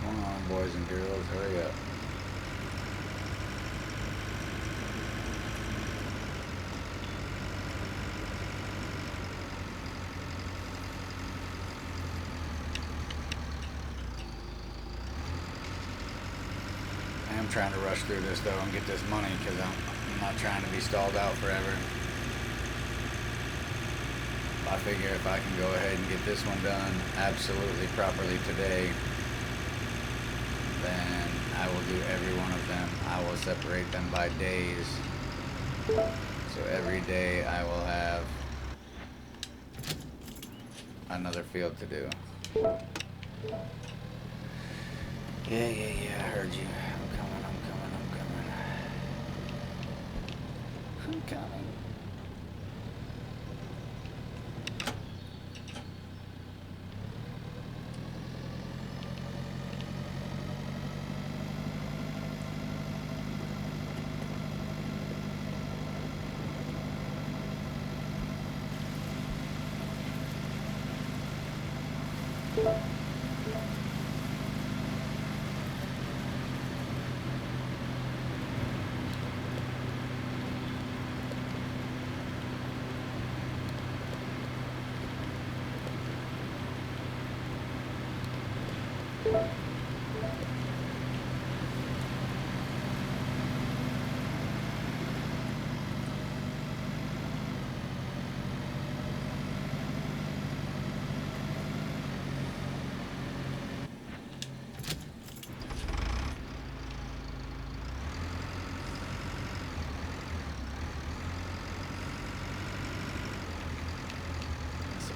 Come on, boys and girls, hurry up. I am trying to rush through this though and get this money because I'm not trying to be stalled out forever. I figure if I can go ahead and get this one done absolutely properly today, then I will do every one of them. I will separate them by days. So every day I will have another field to do. Yeah, I heard you. I'm coming. I'm coming.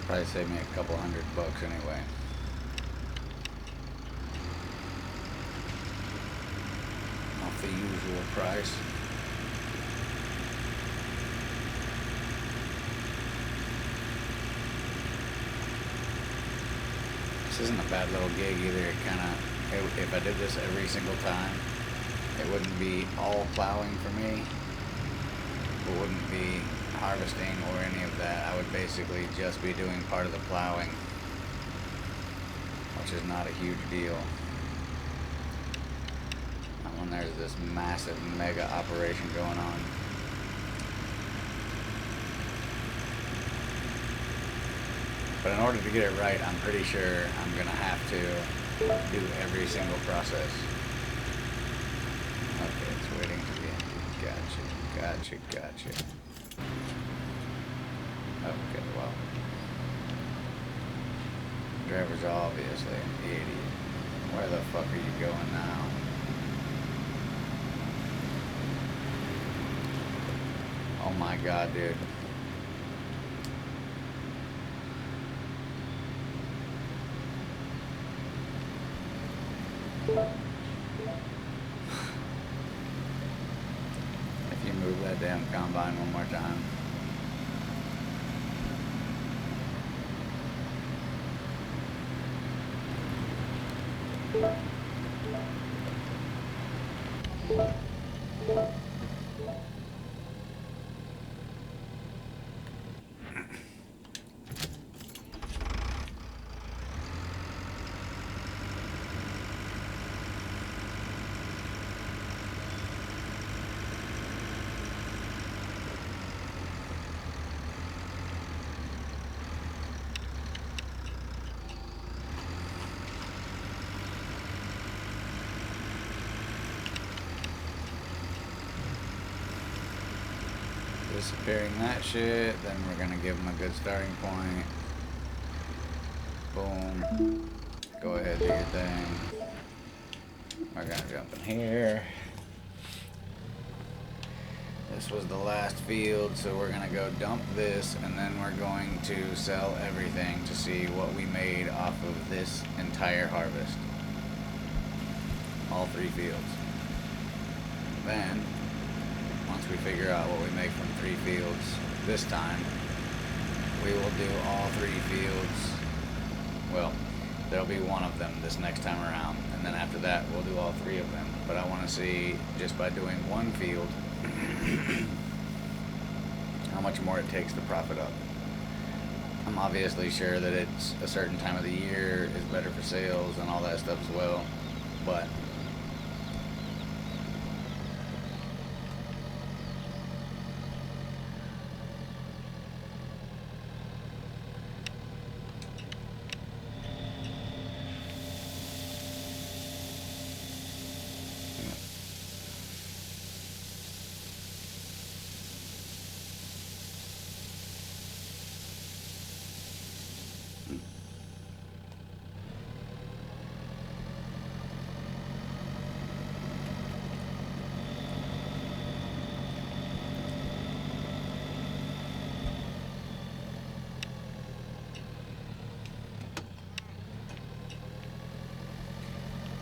Probably save me a couple $100 anyway. Off the usual price. This isn't a bad little gig either. It if I did this every single time, it wouldn't be all plowing for me. It wouldn't be harvesting or any of that. I would basically just be doing part of the plowing, which is not a huge deal. Not when there's this massive mega operation going on. But in order to get it right, I'm pretty sure I'm gonna have to do every single process. Okay, it's waiting to be empty. Gotcha. Okay, well. Driver's obviously an idiot. Where the fuck are you going now? Oh my god, dude. If you move that damn combine one more time. Disappearing that shit, then we're gonna give them a good starting point. Boom. Go ahead, do your thing. We're gonna jump in here. This was the last field, so we're gonna go dump this, and then we're going to sell everything to see what we made off of this entire harvest. All 3 fields. Then, once we figure out what we make from 3 fields this time, we will do all 3 fields. Well, there'll be 1 of them this next time around, and then after that we'll do all 3 of them. But I want to see, just by doing 1 field, how much more it takes to profit up. I'm obviously sure that it's a certain time of the year is better for sales and all that stuff as well, but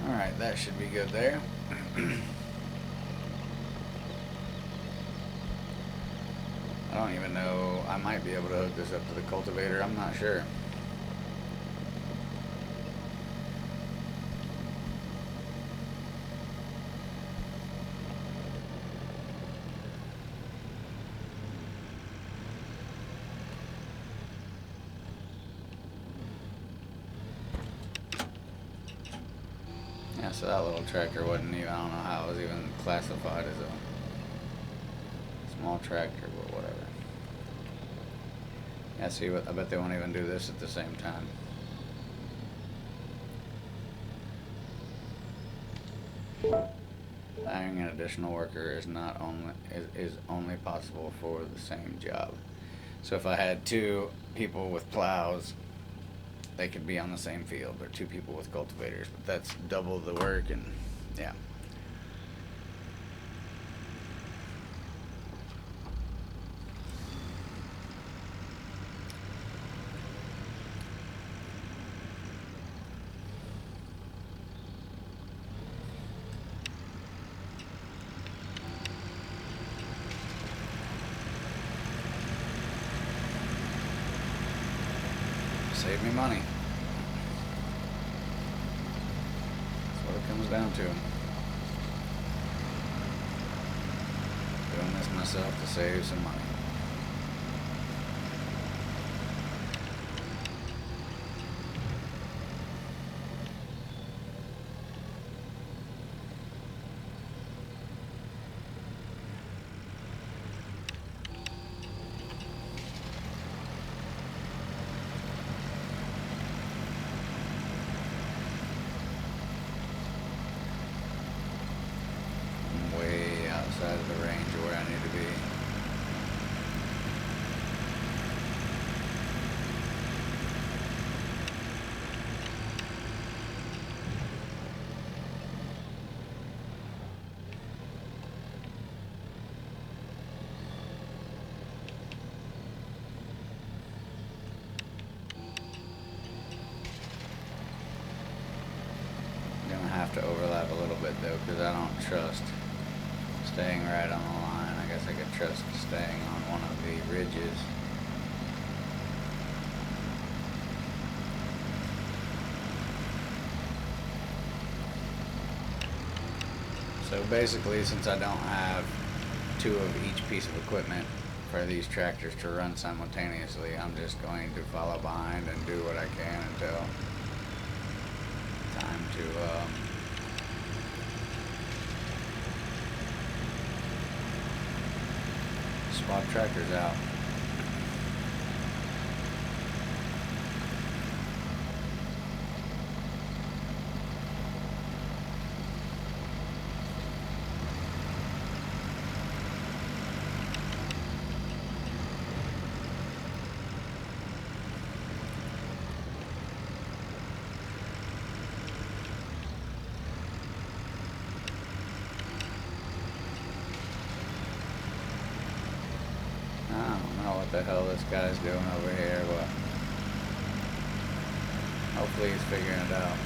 alright, that should be good there. I don't even know, I might be able to hook this up to the cultivator, I'm not sure. Yeah, so that little tractor wasn't even, I don't know how it was even classified as a small tractor, but whatever. Yeah, see, I bet they won't even do this at the same time. Hiring an additional worker is not only is only possible for the same job. So if I had two people with plows, they could be on the same field, or two people with cultivators, but that's double the work, and yeah. Save me money. That's what it comes down to. Doing this myself to save some money. I'm way outside of the range of where I need to be. I'm gonna have to overlap a little bit though, because I don't trust staying right on the line. I guess I could trust staying on one of the ridges. So basically, since I don't have two of each piece of equipment for these tractors to run simultaneously, I'm just going to follow behind and do what I can until time to swap tractors out. I don't know what the hell this guy's doing over here, but hopefully he's figuring it out.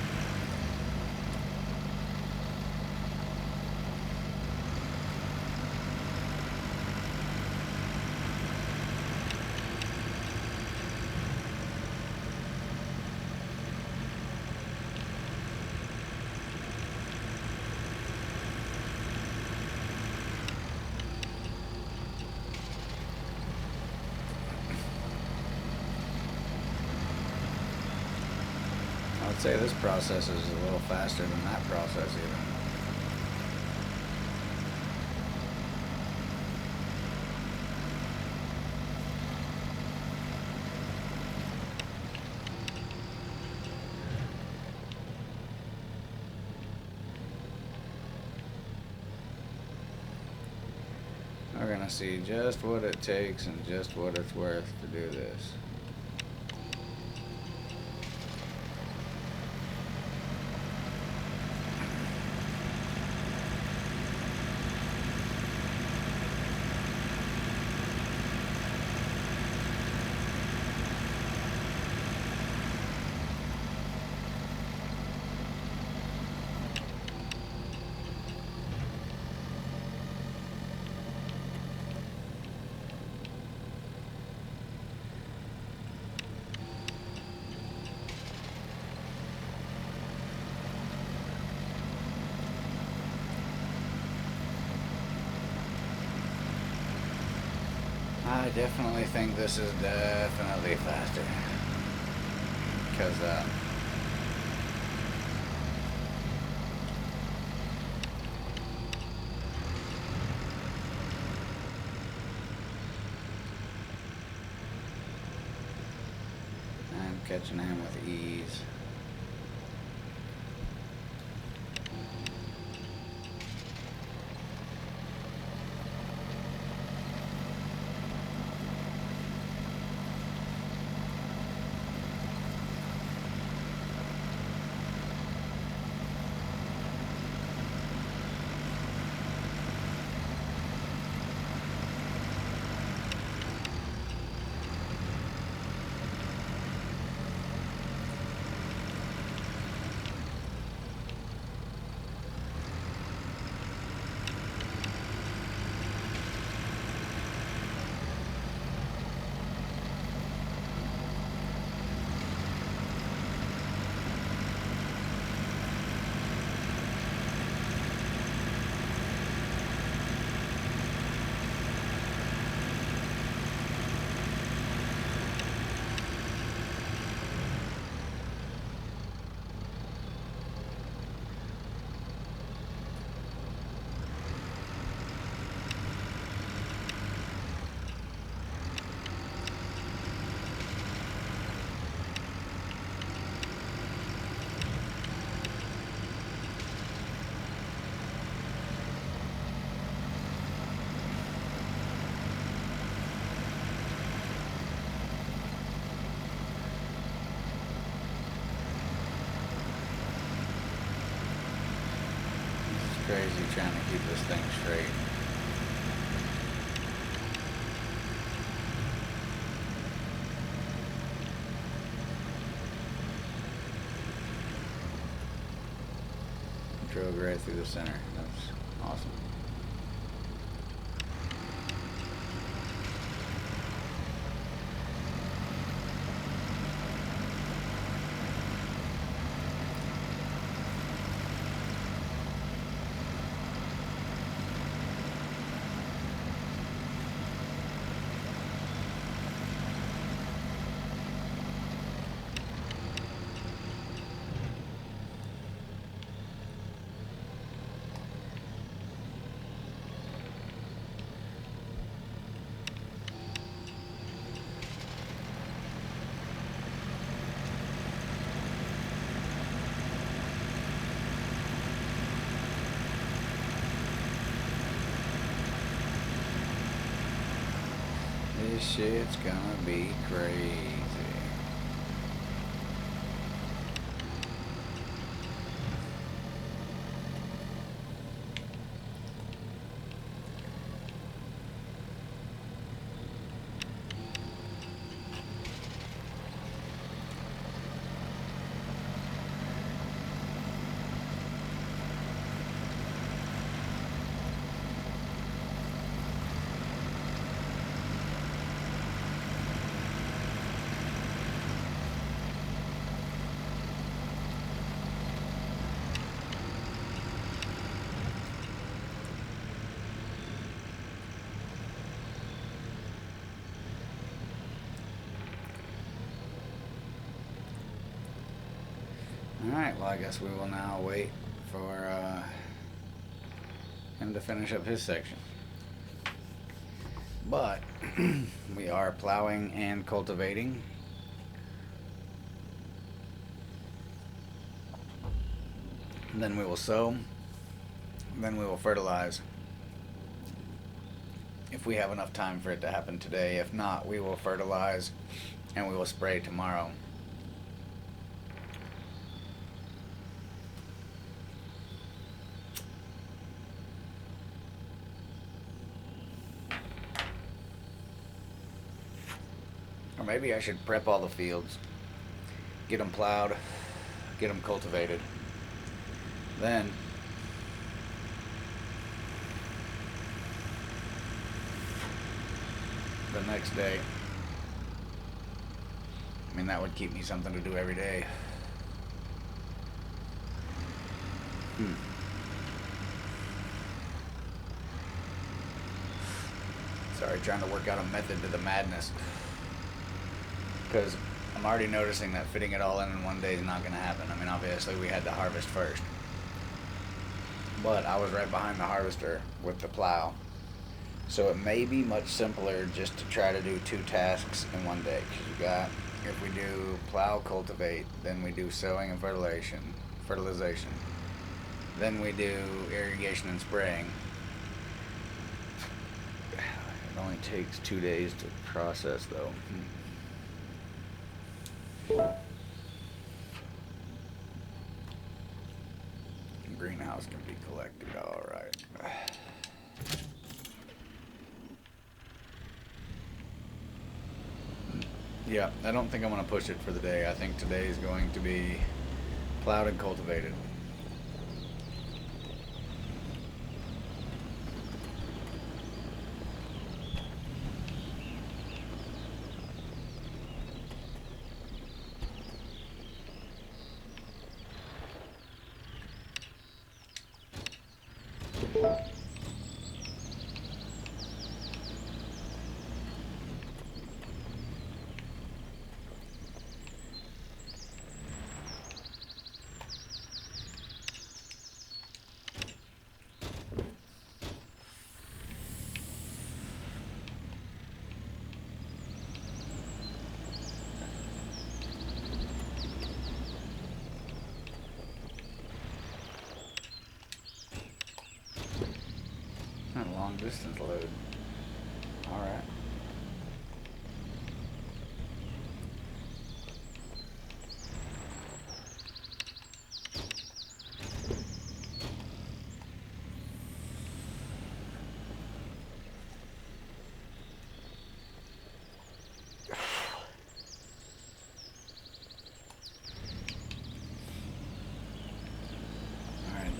I would say this process is a little faster than that process even. We're gonna see just what it takes and just what it's worth to do this. I definitely think this is definitely faster. Because, I'm catching him with ease. crazy trying to keep this thing straight. Drove right through the center. That's awesome. This shit's gonna be crazy. Alright, well I guess we will now wait for him to finish up his section. But we are plowing and cultivating. And then we will sow. And then we will fertilize. If we have enough time for it to happen today. If not, we will fertilize and we will spray tomorrow. Or maybe I should prep all the fields, get them plowed, get them cultivated. Then the next day, I mean, that would keep me something to do every day. Sorry, trying to work out a method to the madness. Because I'm already noticing that fitting it all in one day is not going to happen. I mean, obviously we had to harvest first. But I was right behind the harvester with the plow. So it may be much simpler just to try to do 2 tasks in one day. Because you got, if we do plow, cultivate, then we do sowing and fertilization. Then we do irrigation and spraying. It only takes 2 days to process though. Greenhouse can be collected, alright. Yeah, I don't think I'm going to push it for the day. I think today is going to be plowed and cultivated. Long distance load. Alright.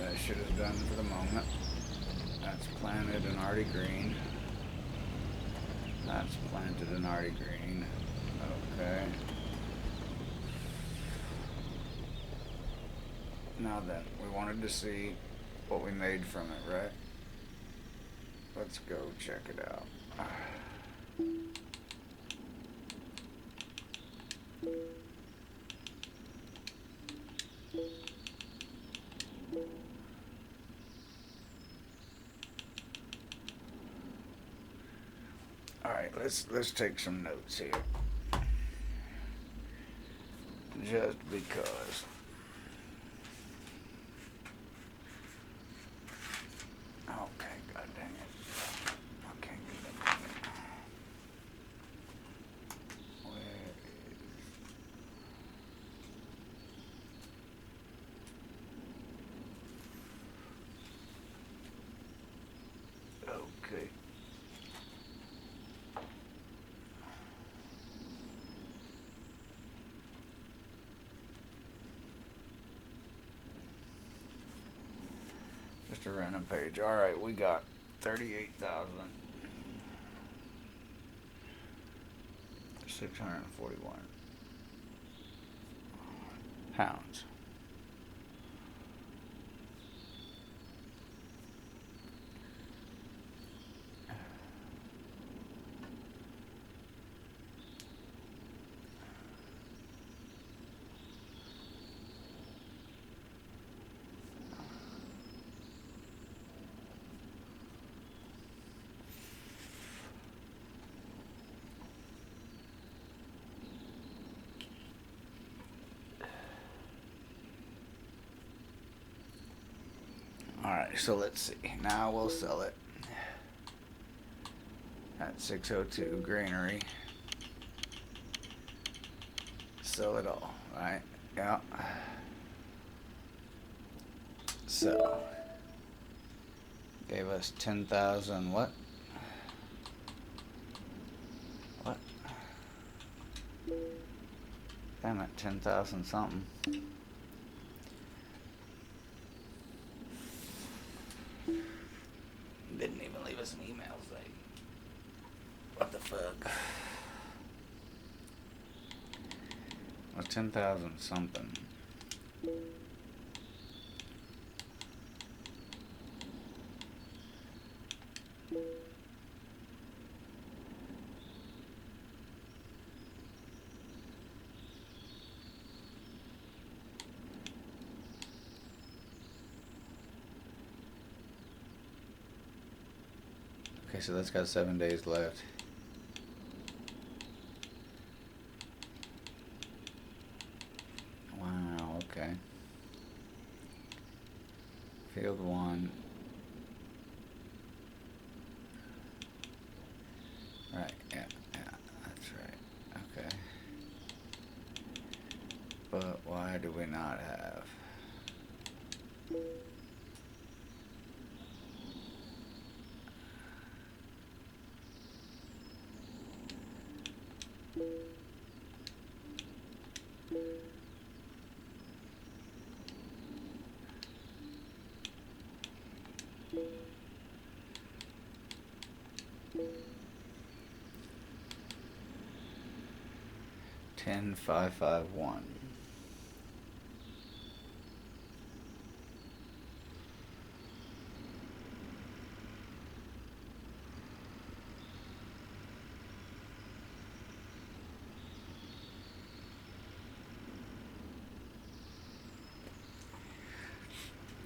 that shit is done for the moment. That's planted and already green. That's planted and already green. Okay. Now then, we wanted to see what we made from it, right? Let's go check it out. All right, let's take some notes here. Just because. Okay, god dang it. I can't get that thing. Where is... Okay. Just a random page. All right, we got 38,641 pounds. Alright, so let's see. Now we'll sell it at 602 Granary. Sell it all, right? Yeah. So, gave us 10,000 what? What? Damn it, 10,000 something. Didn't even leave us an email saying, what the fuck? Well, 10,000 something. Okay, so that's got 7 days left. Wow, okay. Field 1. Right, yeah, that's right. Okay. But why do we not have... $10,551.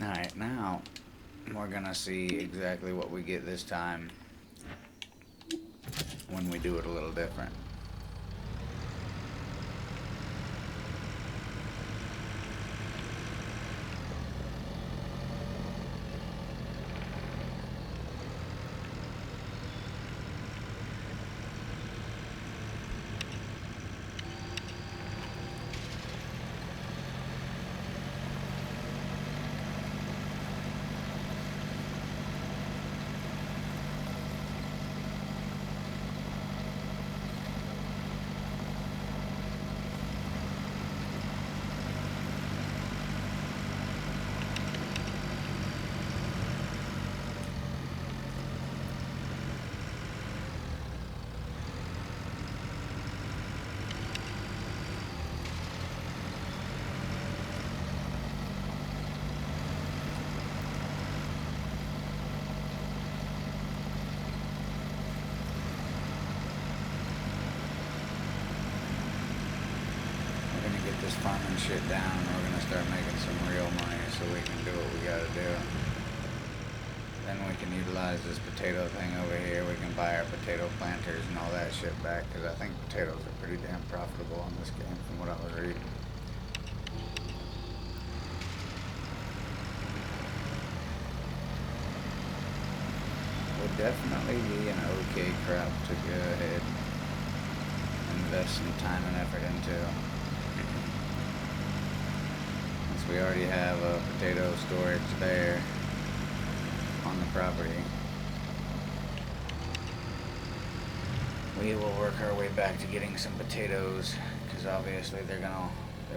Alright, now we're gonna see exactly what we get this time when we do it a little different. shit down and we're gonna start making some real money so we can do what we gotta do. Then we can utilize this potato thing over here. We can buy our potato planters and all that shit back, because I think potatoes are pretty damn profitable in this game from what I was reading. Would definitely be an okay crop to go ahead and invest some time and effort into. Since we already have a potato storage there on the property, we will work our way back to getting some potatoes, because obviously they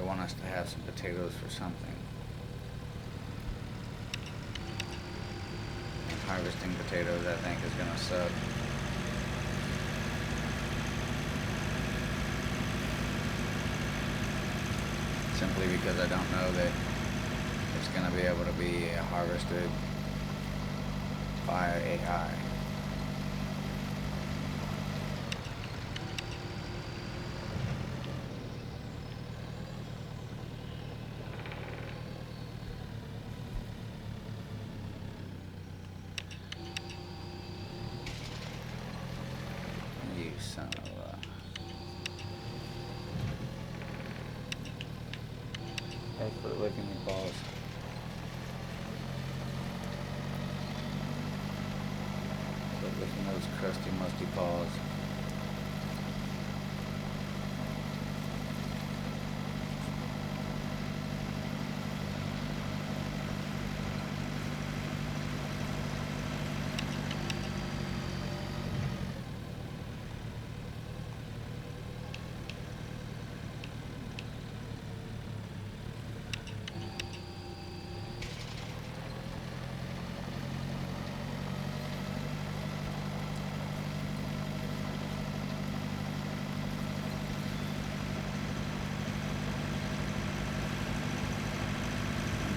want us to have some potatoes for something. And harvesting potatoes, I think, is gonna suck. Simply because I don't know that it's gonna be able to be harvested by AI. You son of a... Hey, quit licking your balls. Licking those crusty, musty paws.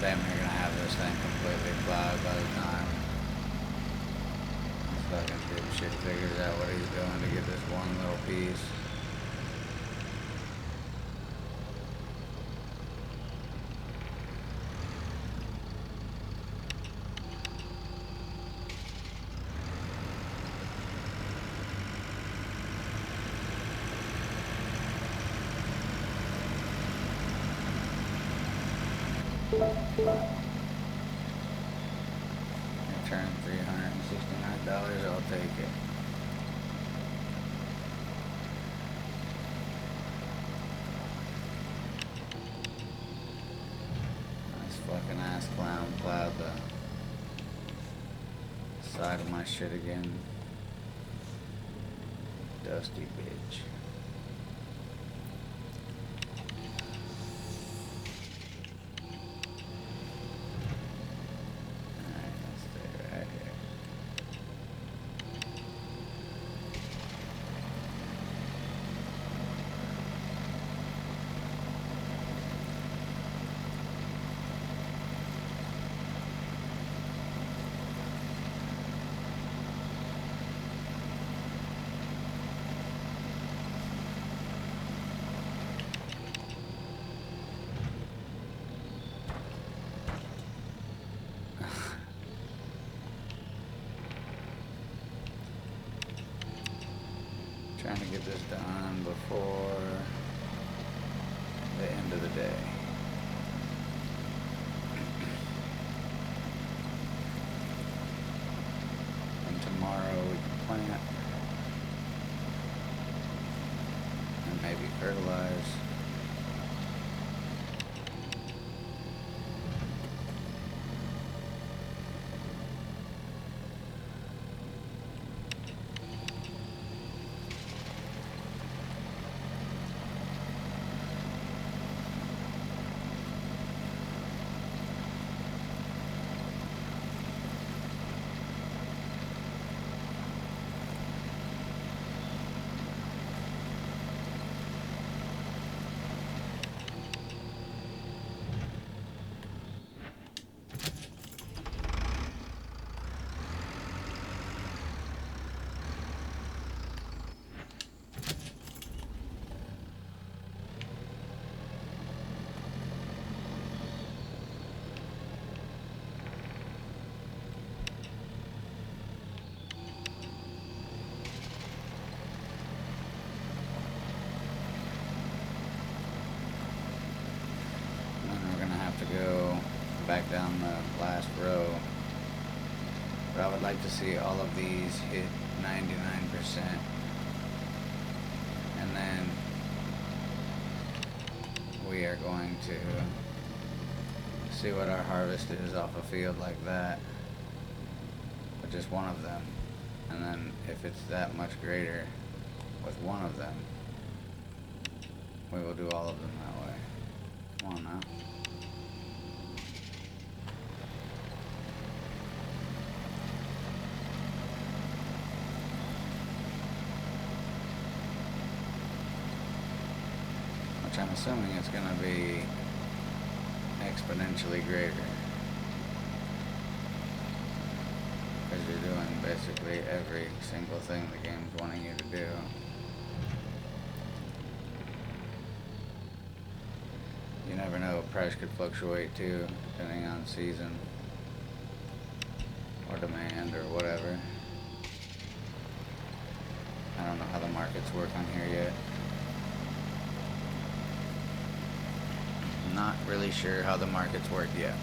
Damn near gonna have this thing completely plowed by the time this fucking dipshit figures out what he's doing to get this one little piece. Return $369, I'll take it. Nice fucking ass clown plowed the side of my shit again. Dusty bitch. Trying to get this done before the end of the day. And tomorrow we can plant and maybe fertilize. back down the last row. But I would like to see all of these hit 99%. And then we are going to see what our harvest is off a field like that. With just one of them. And then if it's that much greater with one of them, we will do all of them that way. Come on now. Which I'm assuming it's going to be exponentially greater. Because you're doing basically every single thing the game's wanting you to do. You never know, price could fluctuate too, depending on season or demand or whatever. I don't know how the markets work on here yet. Not really sure how the markets work yet.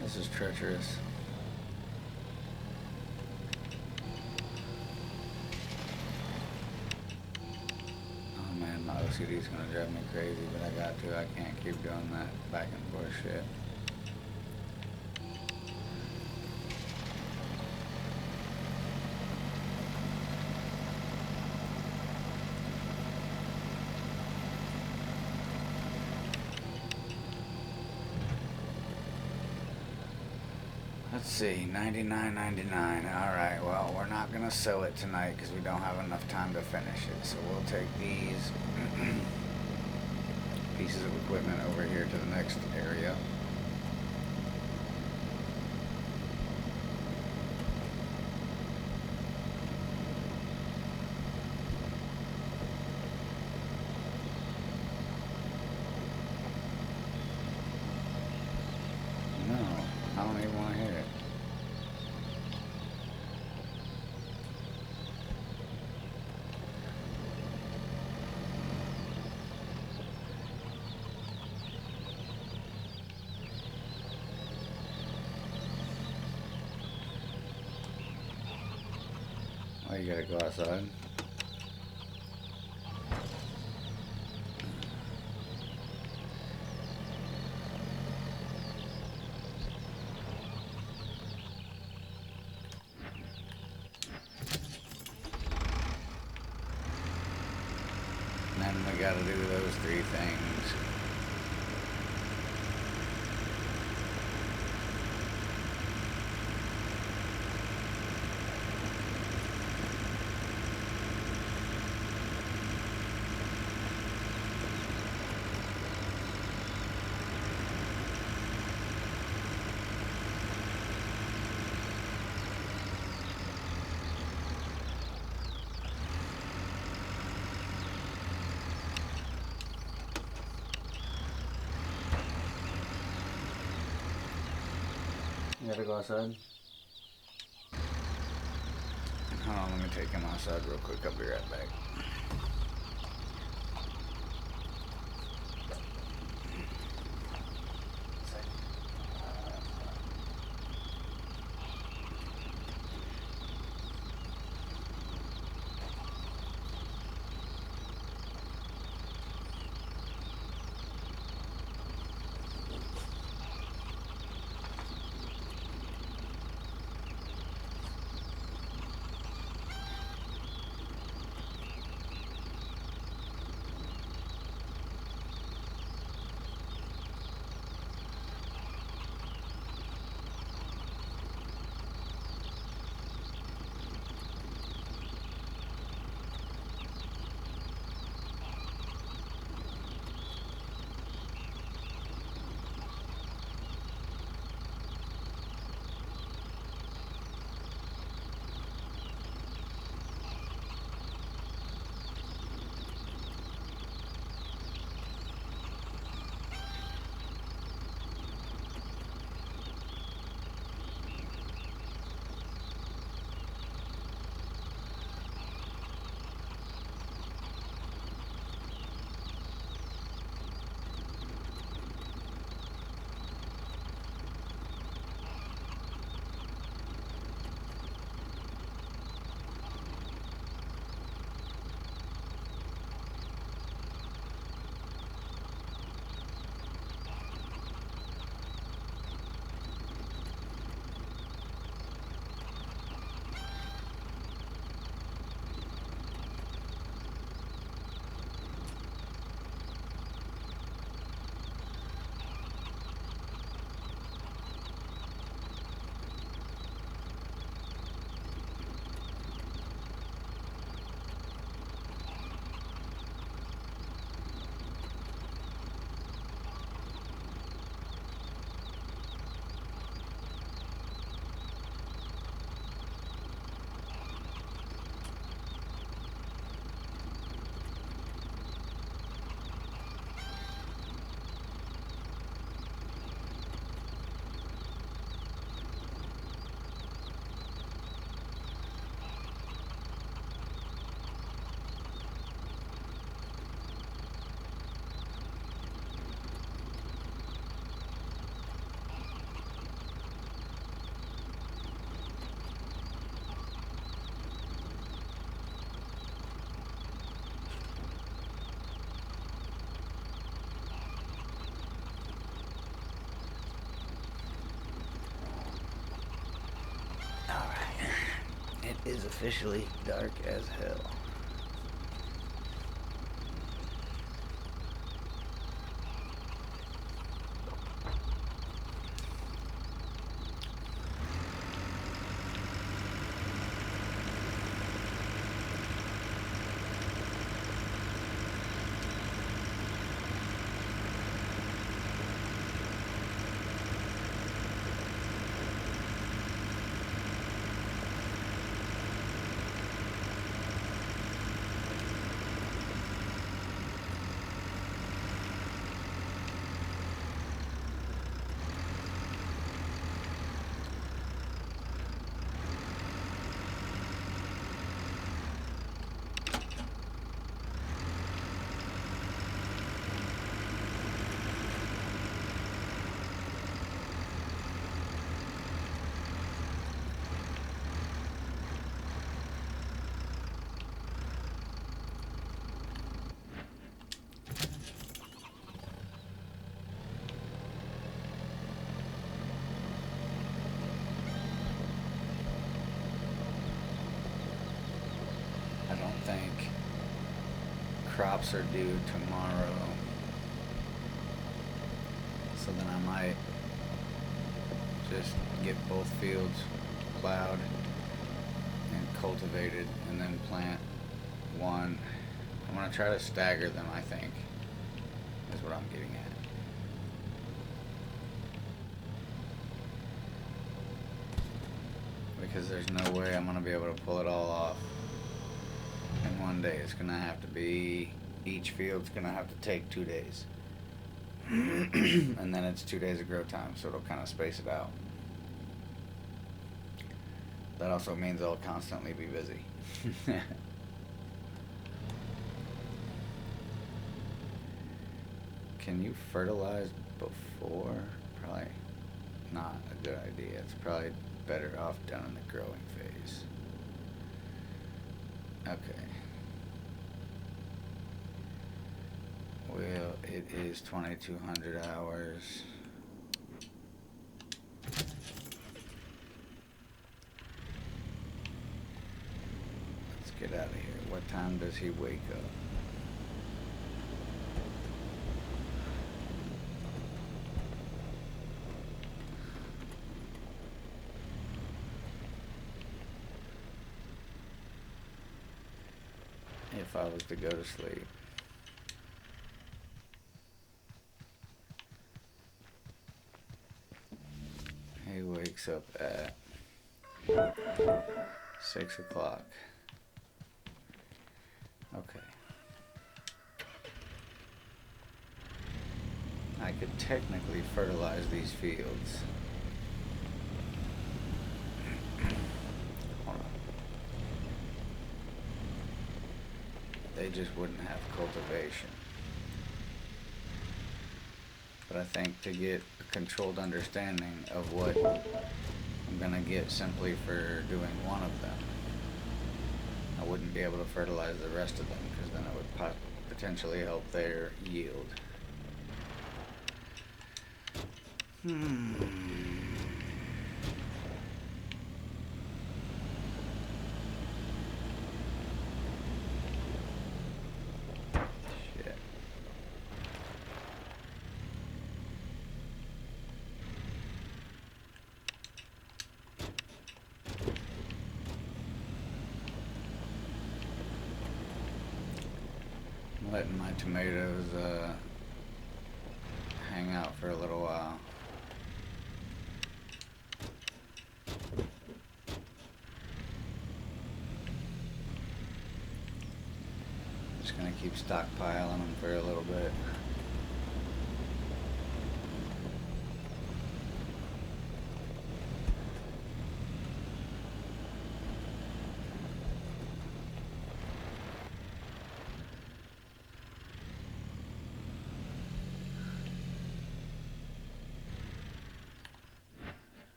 This is treacherous. Oh man, my OCD is gonna drive me crazy, but I got to. I can't keep doing that back and forth shit. Let's see, $99.99. Alright, well, we're not going to sell it tonight because we don't have enough time to finish it. So we'll take these pieces of equipment over here to the next area. No, I don't even want to hear it. Oh, you gotta go outside? And then we gotta do those three things. You gotta go outside? Hold on, let me take him outside real quick. I'll be right back. is officially dark as hell. I don't think crops are due tomorrow, so then I might just get both fields plowed and cultivated and then plant one. I'm going to try to stagger them, I think, is what I'm getting at. Because there's no way I'm going to be able to pull it all off in one day. It's going to have to be, each field's going to have to take 2 days. And then it's 2 days of grow time, so it'll kind of space it out. That also means I'll constantly be busy. Can you fertilize before? Probably not a good idea. It's probably better off done in the growing phase. Okay. Well, it is 2200 hours. Let's get out of here. What time does he wake up? If I was to go to sleep. He wakes up at 6 o'clock. Okay. I could technically fertilize these fields. Hold on. They just wouldn't have cultivation. But I think to get a controlled understanding of what I'm gonna get simply for doing one of them, I wouldn't be able to fertilize the rest of them, because then it would potentially help their yield. Shit. I'm letting my tomatoes hang out for a little while. Just gonna keep stockpiling them for a little bit.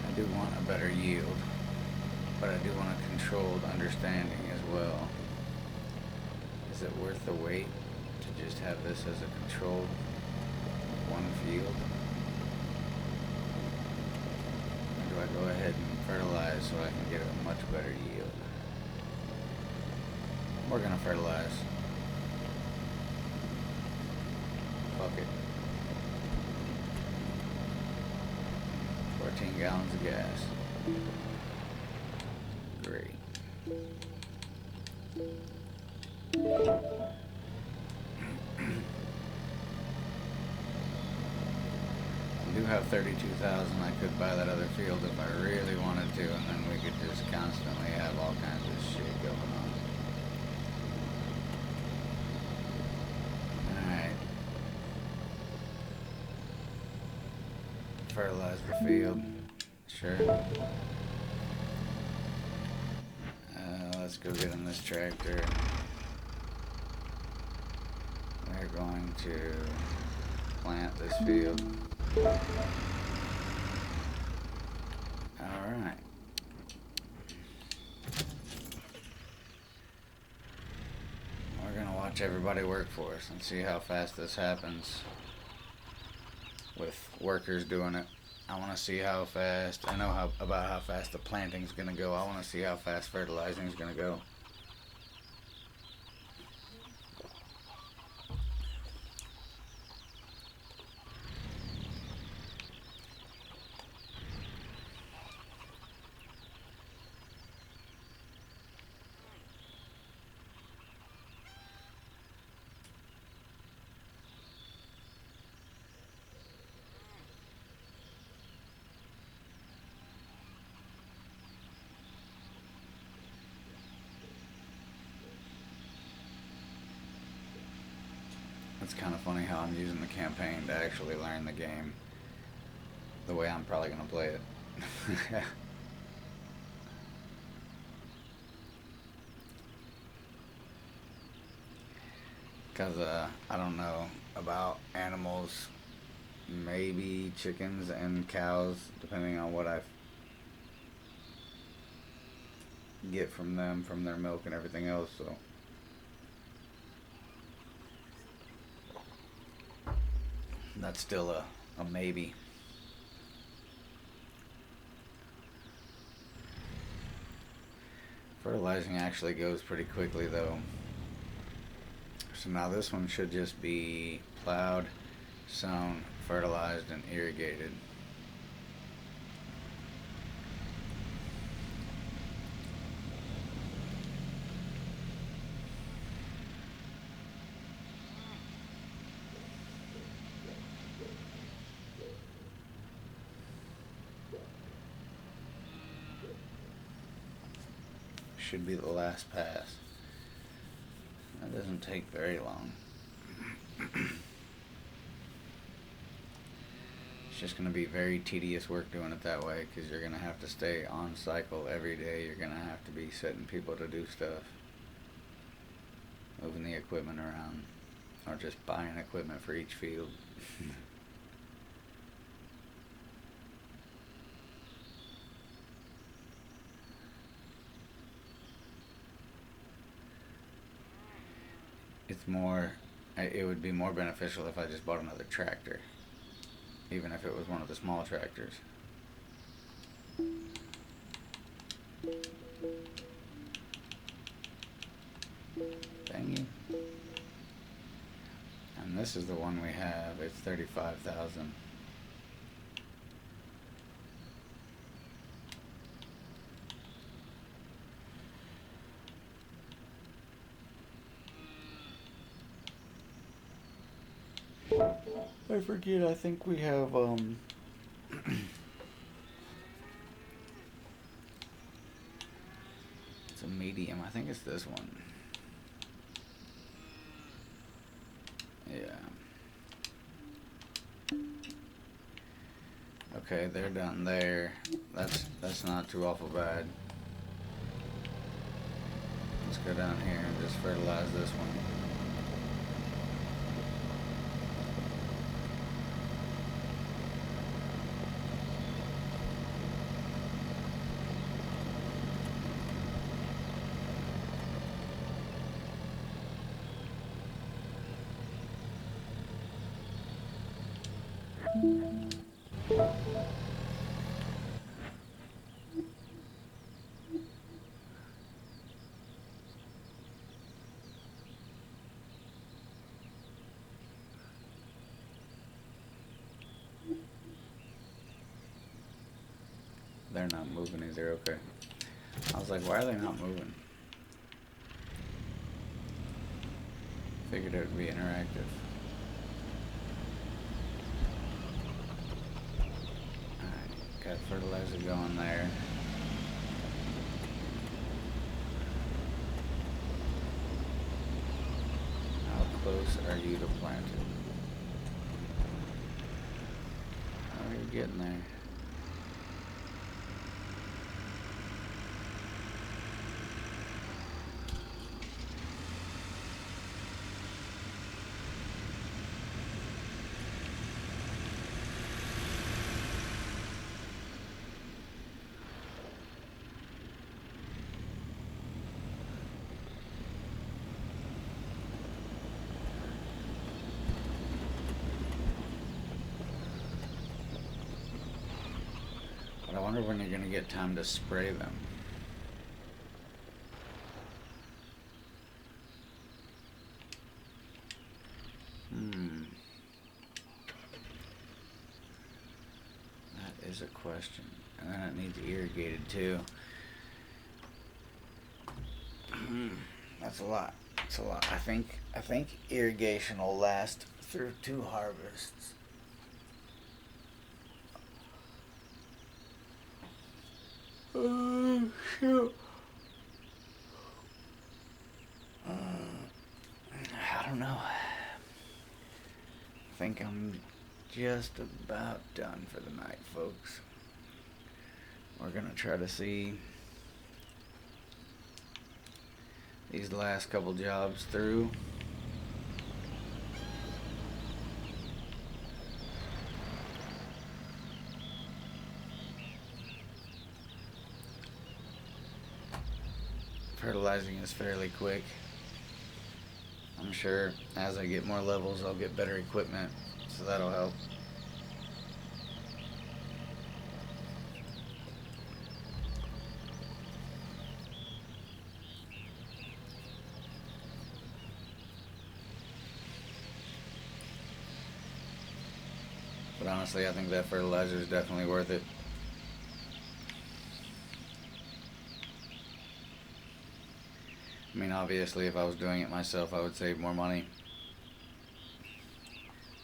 I do want a better yield, but I do want a controlled understanding as well. Is it worth the wait? to just have this as a controlled one field? Or do I go ahead and fertilize so I can get a much better yield? We're gonna fertilize. Fuck it. 14 gallons of gas. Great. I do have 32,000. I could buy that other field if I really wanted to, and then we could just constantly have all kinds of shit going on. Alright. Fertilize the field. Sure. Let's go get in this tractor. We're going to plant this field. Alright. We're going to watch everybody work for us and see how fast this happens with workers doing it. I want to see how fast, I know about how fast the planting's going to go. I want to see how fast fertilizing's going to go. It's kind of funny how I'm using the campaign to actually learn the game the way I'm probably going to play it. Because I don't know about animals, maybe chickens and cows, depending on what I get from them, from their milk and everything else, so... That's still a maybe. Fertilizing actually goes pretty quickly though. So now this one should just be plowed, sown, fertilized, and irrigated. Should be the last pass. That doesn't take very long. It's just going to be very tedious work doing it that way because you're going to have to stay on cycle every day. You're going to have to be setting people to do stuff, moving the equipment around, or just buying equipment for each field. It would be more beneficial if I just bought another tractor, even if it was one of the small tractors. Dang you. And this is the one we have, it's 35,000. I forget, I think we have, it's a medium, I think it's this one. Yeah. Okay, they're done there. That's not too awful bad. Let's go down here and just fertilize this one. they're not moving either. Okay. I was like, why are they not moving? Figured it would be interactive. Alright, got fertilizer going there. How close are you to planting? Oh, you're getting there. I wonder when you're gonna get time to spray them. That is a question. And then it needs irrigated too. That's a lot. That's a lot. I think irrigation will last through 2 harvests. Oh, shoot. I don't know. I think I'm just about done for the night, folks. We're gonna try to see these last couple jobs through. Fertilizing is fairly quick. I'm sure as I get more levels, I'll get better equipment, so that'll help. But honestly, I think that fertilizer is definitely worth it. I mean, obviously, if I was doing it myself, I would save more money.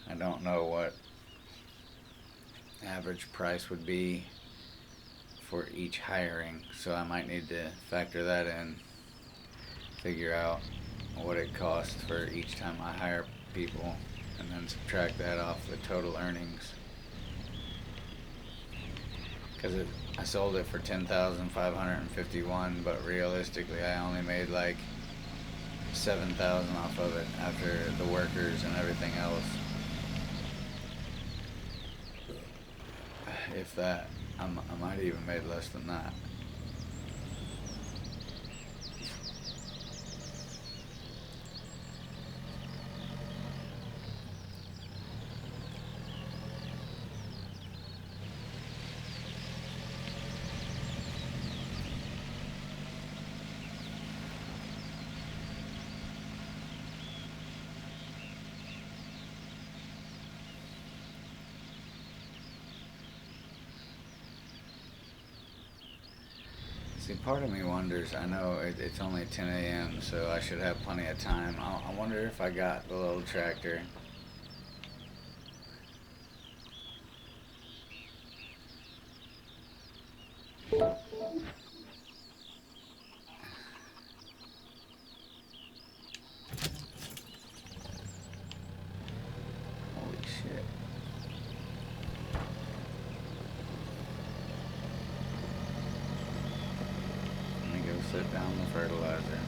I don't know what average price would be for each hiring, so I might need to factor that in, figure out what it costs for each time I hire people, and then subtract that off the total earnings. Because I sold it for $10,551, but realistically I only made like $7,000 off of it after the workers and everything else. If that, I might even made less than that. See, part of me wonders, I know it's only 10 a.m., so I should have plenty of time. I wonder if I got the little tractor. Holy shit. Let me go sit down the fertilizer.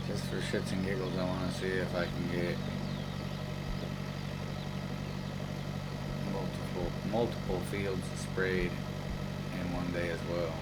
Just for shits and giggles, I want to see if I can get multiple fields sprayed in one day as well.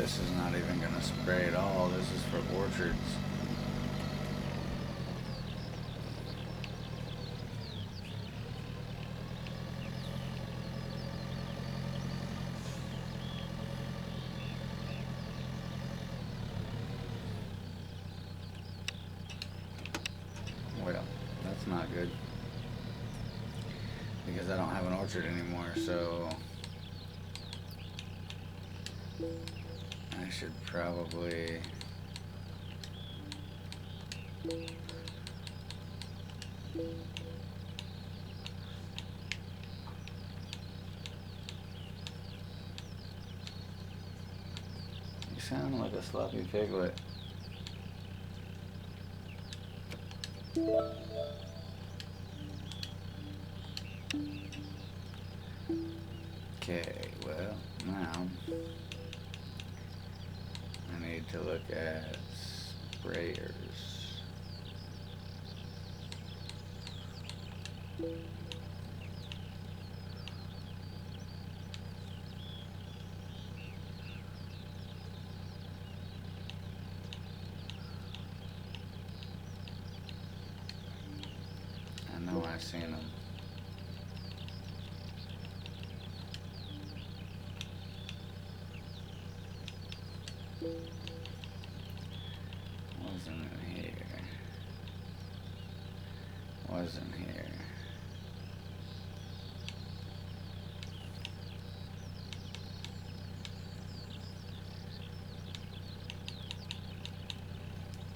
this is not even going to spray at all. This is for orchards. Well, that's not good, because I don't have an orchard anymore, so I should probably You sound like a sloppy piglet. Okay, well, now I need to look at sprayers. I know I've seen them. Wasn't here. Wasn't here.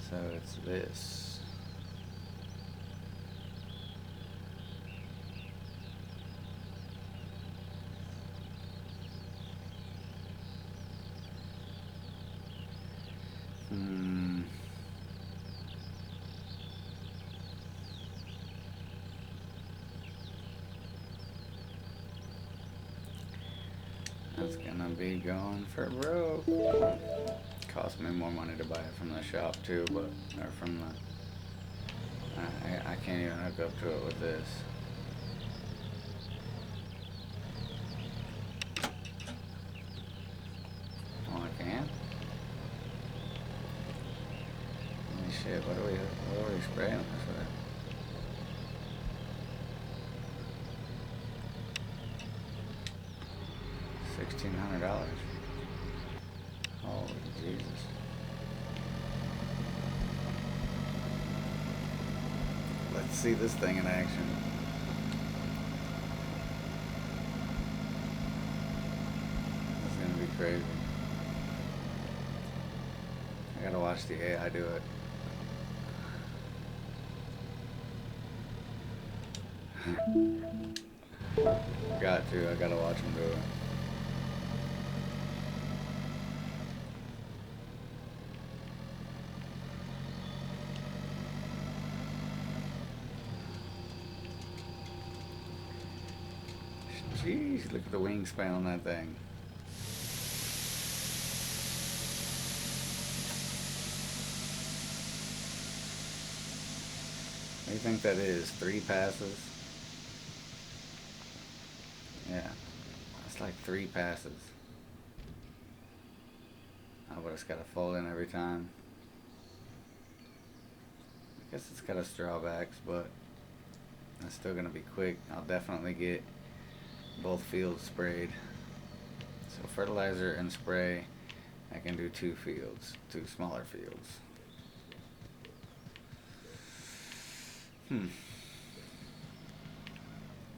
So it's this. That's gonna be going for broke. Cost me more money to buy it from the shop too, but or from the. I can't even hook up to it with this. Oh, I can. Holy shit! What are we spraying this with? $1,600. Holy Jesus. Let's see this thing in action. This is gonna be crazy. I gotta watch the AI do it. I gotta watch him do it. Jeez, look at the wingspan on that thing. What do you think that is? 3 passes? Yeah, that's like 3 passes. Oh, but it's got to fold in every time. I guess it's got its drawbacks, but it's still gonna be quick. I'll definitely get both fields sprayed. So fertilizer and spray, I can do 2 fields, 2 smaller fields.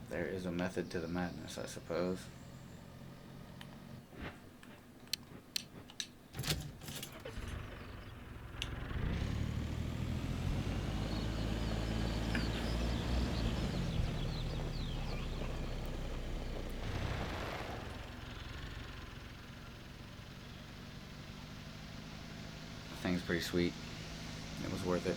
There is a method to the madness, I suppose. The thing's pretty sweet. It was worth it.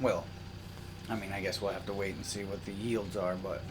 Well, I mean, I guess we'll have to wait and see what the yields are, but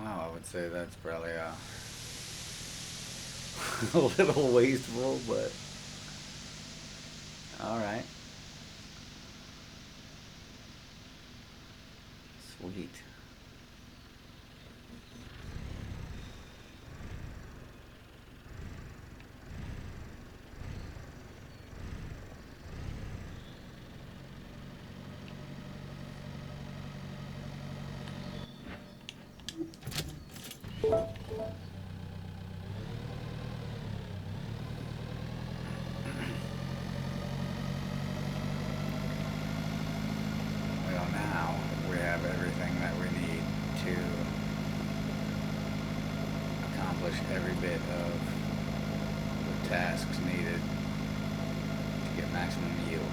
Wow, I would say that's probably a little wasteful, but all right. Sweet. Well, now we have everything that we need to accomplish every bit of the tasks needed to get maximum yields.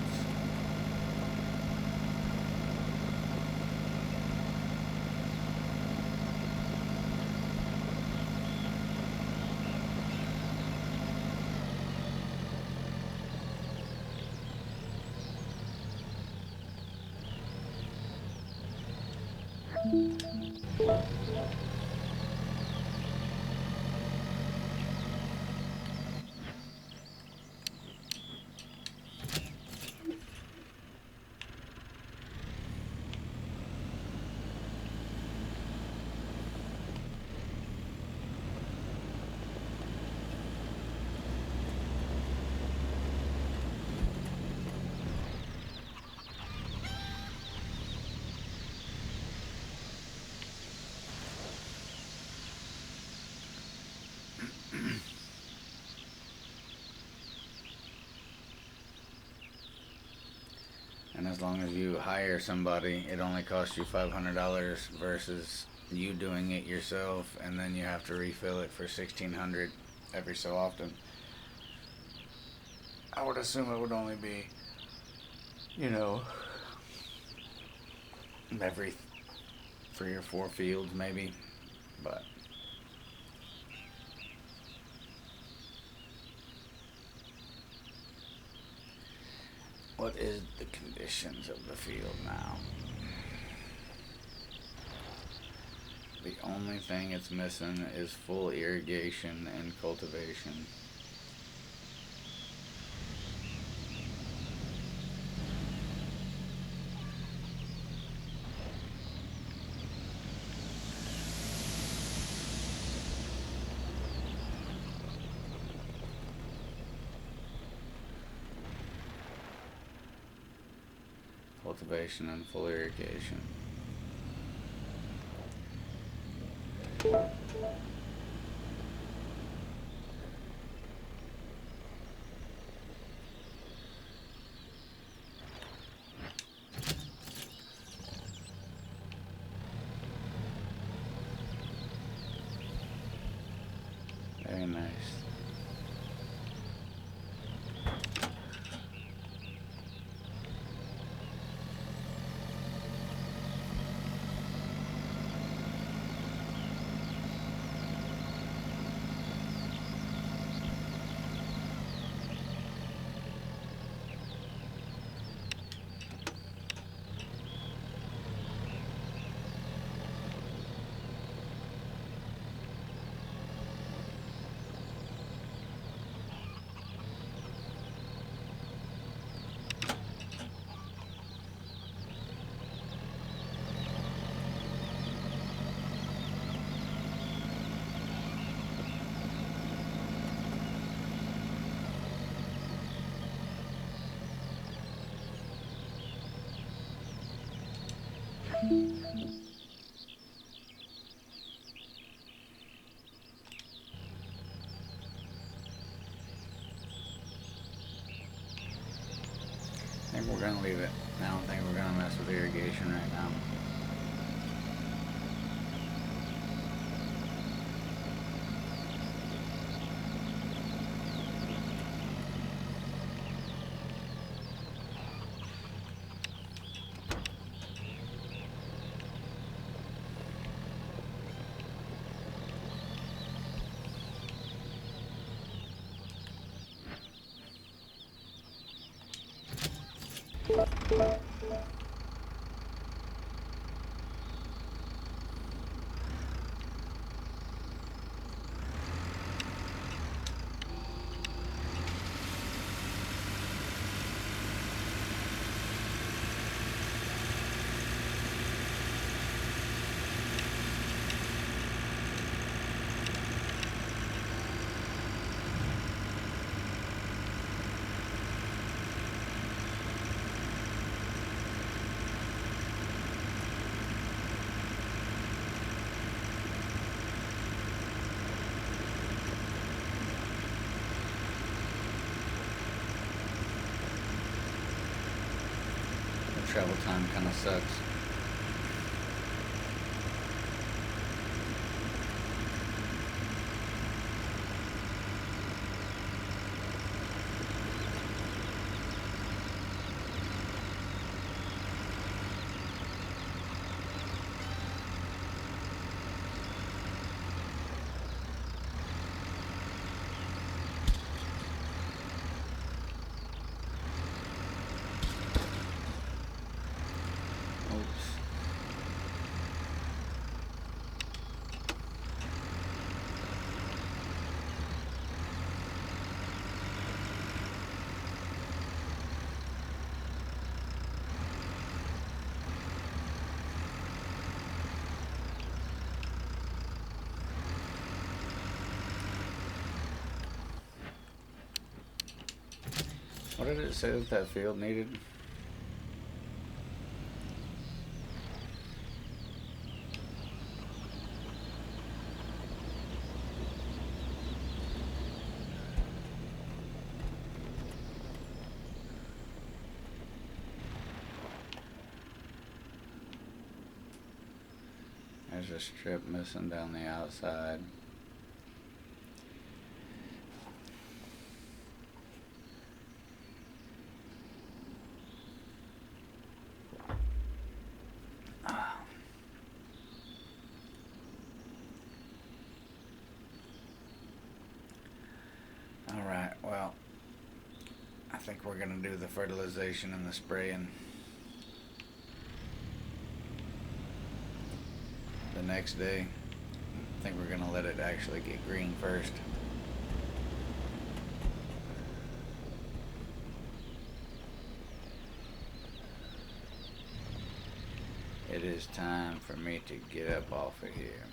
And as long as you hire somebody, it only costs you $500 versus you doing it yourself, and then you have to refill it for 1,600 every so often. I would assume it would only be, you know, every 3 or 4 fields maybe, but what is the conditions of the field now? The only thing it's missing is full irrigation and cultivation. Cultivation and full irrigation. Very nice. I think we're gonna leave it. I don't think we're gonna mess with irrigation right now. travel time kind of sucks. Oops. What did it say that field needed? There's a strip missing down the outside. Alright, well, I think we're going to do the fertilization and the spraying the next day. I think we're going to let it actually get green first. It is time for me to get up off of here.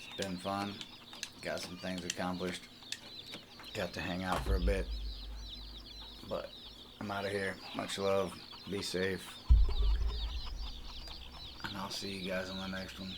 It's been fun. Got some things accomplished. Got to hang out for a bit. But I'm out of here. Much love. Be safe. And I'll see you guys on the next one.